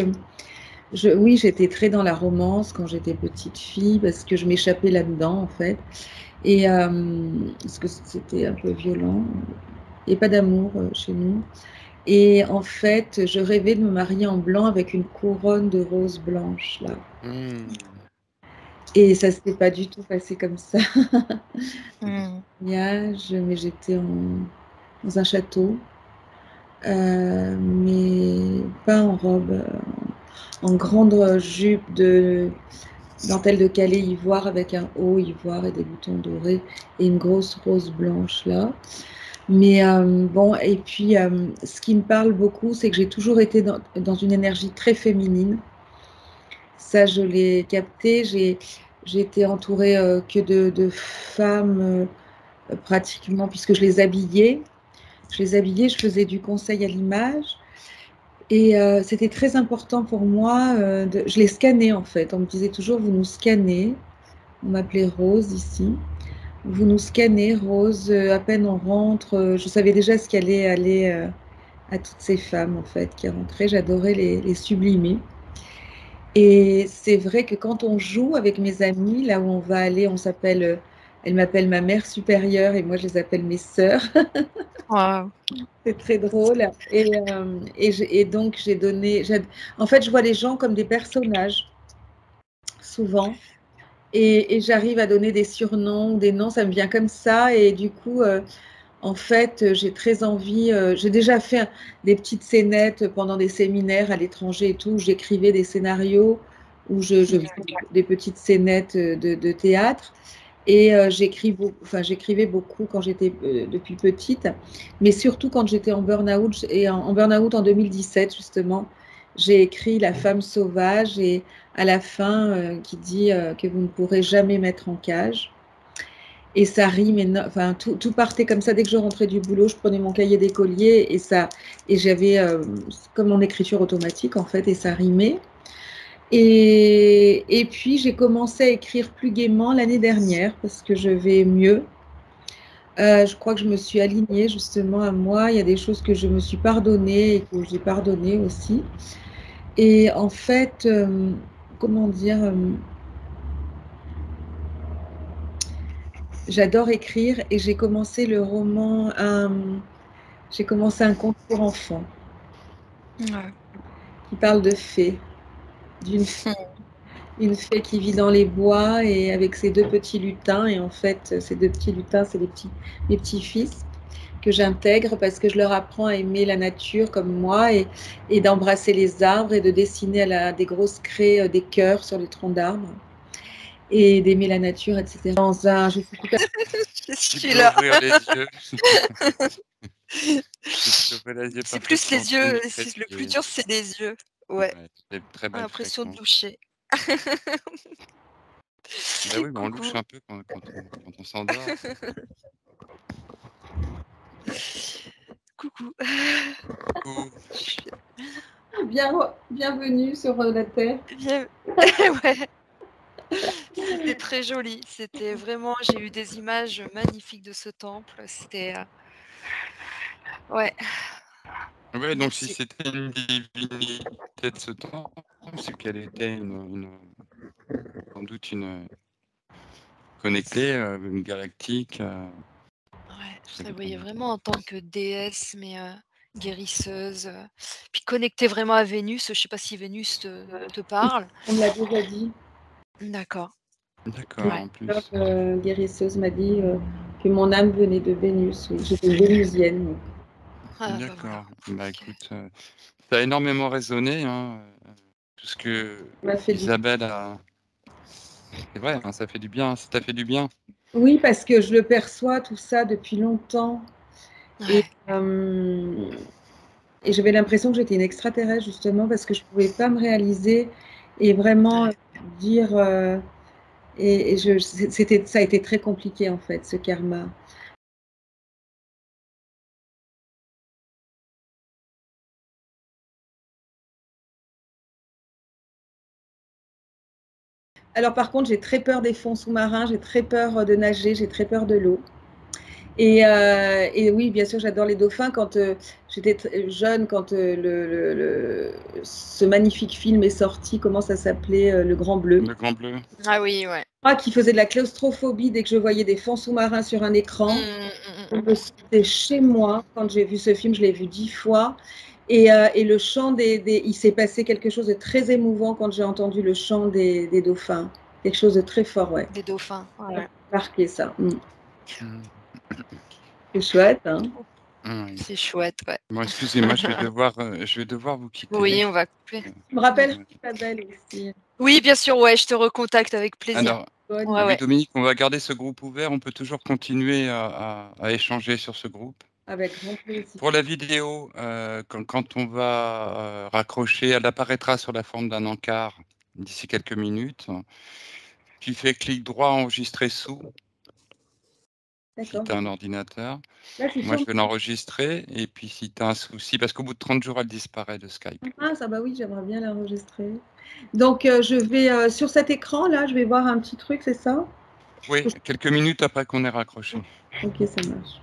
oui, j'étais très dans la romance quand j'étais petite fille parce que je m'échappais là-dedans, en fait et parce que c'était un peu violent et pas d'amour, chez nous et en fait, je rêvais de me marier en blanc avec une couronne de roses blanches, là Mmh. et ça s'est pas du tout passé comme ça. Mmh. Mariage, mais j'étais dans un château, mais pas en robe, en grande jupe de dentelle de Calais ivoire avec un haut ivoire et des boutons dorés et une grosse rose blanche là. Mais bon, et puis ce qui me parle beaucoup, c'est que j'ai toujours été dans une énergie très féminine. Ça, je l'ai capté. J'ai été entourée que de femmes pratiquement, puisque je les habillais. Je faisais du conseil à l'image. Et c'était très important pour moi. Je les scannais en fait. On me disait toujours, vous nous scannez. On m'appelait Rose ici. Vous nous scannez, Rose. À peine on rentre. Je savais déjà ce qui allait aller à toutes ces femmes en fait qui rentraient. J'adorais les sublimer. Et c'est vrai que quand on joue avec mes amis, là où on va aller, on s'appelle, elle m'appelle ma mère supérieure et moi je les appelle mes sœurs. Wow. C'est très drôle. Et donc j'ai donné, en fait je vois les gens comme des personnages, souvent. Et j'arrive à donner des surnoms, des noms, ça me vient comme ça. Et du coup, en fait, j'ai très envie, j'ai déjà fait des petites scénettes pendant des séminaires à l'étranger et tout, où j'écrivais des scénarios, où je faisais des petites scénettes de théâtre. Et j'écrivais beaucoup quand j'étais depuis petite, mais surtout quand j'étais en burn-out. Et en burn-out en 2017, justement, j'ai écrit La femme sauvage et à la fin qui dit que vous ne pourrez jamais mettre en cage. Et ça rime, enfin tout partait comme ça. Dès que je rentrais du boulot, je prenais mon cahier d'écolier et j'avais comme mon écriture automatique en fait, et ça rimait. Et puis j'ai commencé à écrire plus gaiement l'année dernière parce que je vais mieux. Je crois que je me suis alignée justement à moi. Il y a des choses que je me suis pardonnées et que j'ai pardonnées aussi. Et en fait, comment dire, j'adore écrire et j'ai commencé le roman, j'ai commencé un conte pour enfants Ouais. qui parle de fées, d'une une fée qui vit dans les bois et avec ses deux petits lutins. Et en fait, ces deux petits lutins, c'est mes petits-fils que j'intègre parce que je leur apprends à aimer la nature comme moi et d'embrasser les arbres et de dessiner des grosses craies, des cœurs sur les troncs d'arbres et d'aimer la nature, etc. Je suis tout à Je Tu suis peux là. ouvrir les yeux. Tu peux ouvrir les yeux C'est plus parfaitement les yeux, le plus fatigués. dur, c'est les yeux. Ouais, Ouais, c'est très belle impression de fréquence. loucher. Bah oui, mais on louche Coucou. un peu quand on s'endort. Coucou. Coucou. bienvenue sur la Terre. Bien. Ouais. C'était très joli. C'était vraiment, j'ai eu des images magnifiques de ce temple. C'était ouais. Ouais, donc si Merci. c'était une divinité de ce temps, c'est qu'elle était sans doute une connectée, une galactique. Ouais, je Ça la voyais dépend. vraiment en tant que déesse, mais guérisseuse. Puis connectée vraiment à Vénus. Je sais pas si Vénus te parle. On me l'a déjà dit. D'accord. D'accord, Ouais. en plus. Guérisseuse m'a dit que mon âme venait de Vénus. Oui. J'étais vénusienne. Donc. Ah bah voilà. D'accord. Bah Ok. écoute, ça a énormément résonné, hein, tout ce que Ça m'a fait du Isabelle a. C'est vrai, hein, ça fait du bien, ça t'a fait du bien. Oui, parce que je le perçois tout ça depuis longtemps. Et, Ouais. euh, et j'avais l'impression que j'étais une extraterrestre, justement, parce que je ne pouvais pas me réaliser et vraiment Ouais. dire. Ça a été très compliqué, en fait, ce karma. Alors, par contre, j'ai très peur des fonds sous-marins, j'ai très peur de nager, j'ai très peur de l'eau. Et oui, bien sûr, j'adore les dauphins. Quand j'étais jeune, quand ce magnifique film est sorti, comment ça s'appelait, Le Grand Bleu. Le grand bleu. Ah oui, ouais. Moi qui faisais de la claustrophobie dès que je voyais des fonds sous-marins sur un écran, je me sentais chez moi. Quand j'ai vu ce film, je l'ai vu 10 fois. Et le chant il s'est passé quelque chose de très émouvant quand j'ai entendu le chant des dauphins. Quelque chose de très fort, ouais. Des dauphins. Ouais. Marqué ça. Mmh. C'est chouette, hein. Oui. C'est chouette, ouais. Bon, excusez-moi, je vais devoir vous quitter. Oui, on va couper. Tu me rappelles Ouais. Isabelle aussi. Oui, bien sûr, ouais, je te recontacte avec plaisir. Alors, Bonne Ouais, oui, ouais. Dominique, on va garder ce groupe ouvert. On peut toujours continuer à échanger sur ce groupe. Avec grand plaisir. Pour la vidéo, quand on va raccrocher, elle apparaîtra sur la forme d'un encart d'ici quelques minutes. Tu fais clic droit, enregistrer sous, si D'accord. tu as un ordinateur. Là, je suis Moi, sur. je vais l'enregistrer. Et puis, si tu as un souci, parce qu'au bout de 30 jours, elle disparaît de Skype. Ah, ça, bah oui, j'aimerais bien l'enregistrer. Donc, je vais sur cet écran, là, je vais voir un petit truc, c'est ça? Oui, quelques minutes après qu'on ait raccroché. Ok, ça marche.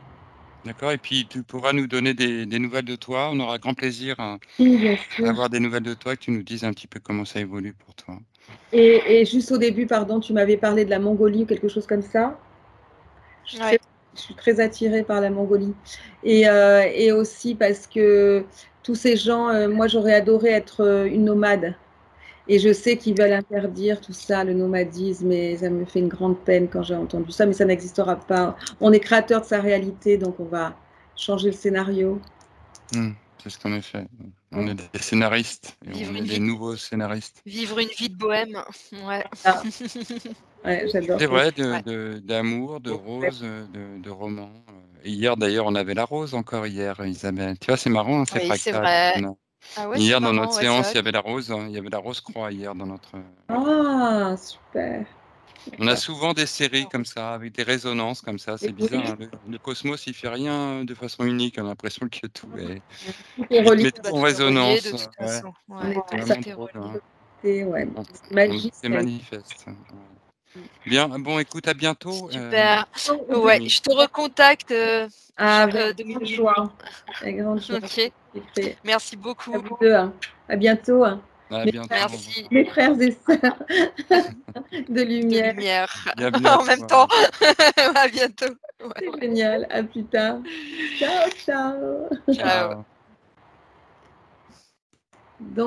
D'accord. Et puis, tu pourras nous donner des nouvelles de toi. On aura grand plaisir à Oui, bien sûr. avoir des nouvelles de toi, que tu nous dises un petit peu comment ça évolue pour toi. Et juste au début, pardon, tu m'avais parlé de la Mongolie ou quelque chose comme ça. Je Ouais. suis très attirée par la Mongolie. Et aussi parce que tous ces gens, moi, j'aurais adoré être une nomade. Et je sais qu'ils veulent interdire tout ça, le nomadisme, et ça me fait une grande peine quand j'ai entendu ça, mais ça n'existera pas. On est créateur de sa réalité, donc on va changer le scénario. C'est ce qu'on a fait. On est des scénaristes, et Vivre on est une des vie. nouveaux scénaristes. Vivre une vie de bohème. Ouais. Ah. Ouais, j'adore. C'est vrai, Ouais. d'amour, de rose, de romans. Et hier, d'ailleurs, on avait la rose encore hier, Isabelle. Tu vois, c'est marrant, hein, ces Oui, c'est fractales. vrai. Ah ouais, c'est Hier, dans notre marrant, ouais, c'est séance, vrai. il y avait la rose, hein, il y avait la rose croix hier dans notre. Ah, super. On a souvent des séries comme ça, avec des résonances comme ça. C'est bizarre, hein. Le cosmos, il fait rien de façon unique. On a l'impression que tout est. Tout est Il te relié. met tout Bah, en tout est relié de résonance. toute Ouais. façon. On Ouais, est C'est tous à vraiment tout est drôle, hein. côté, ouais. On, C'est magique. c'est manifeste. Ouais. Bien, bon, écoute, à bientôt. super. Ouais, Dominique. je te recontacte. Avec grande Dominique. joie. Avec grande joie. Ok. Merci À beaucoup. vous deux. Hein. À bientôt. Hein. À Mes bientôt. Merci. Mes frères et sœurs de De lumière. lumière. Bienvenue à En même toi. temps. À bientôt. Ouais. C'est génial. À plus tard. Ciao, ciao. Ciao. Donc,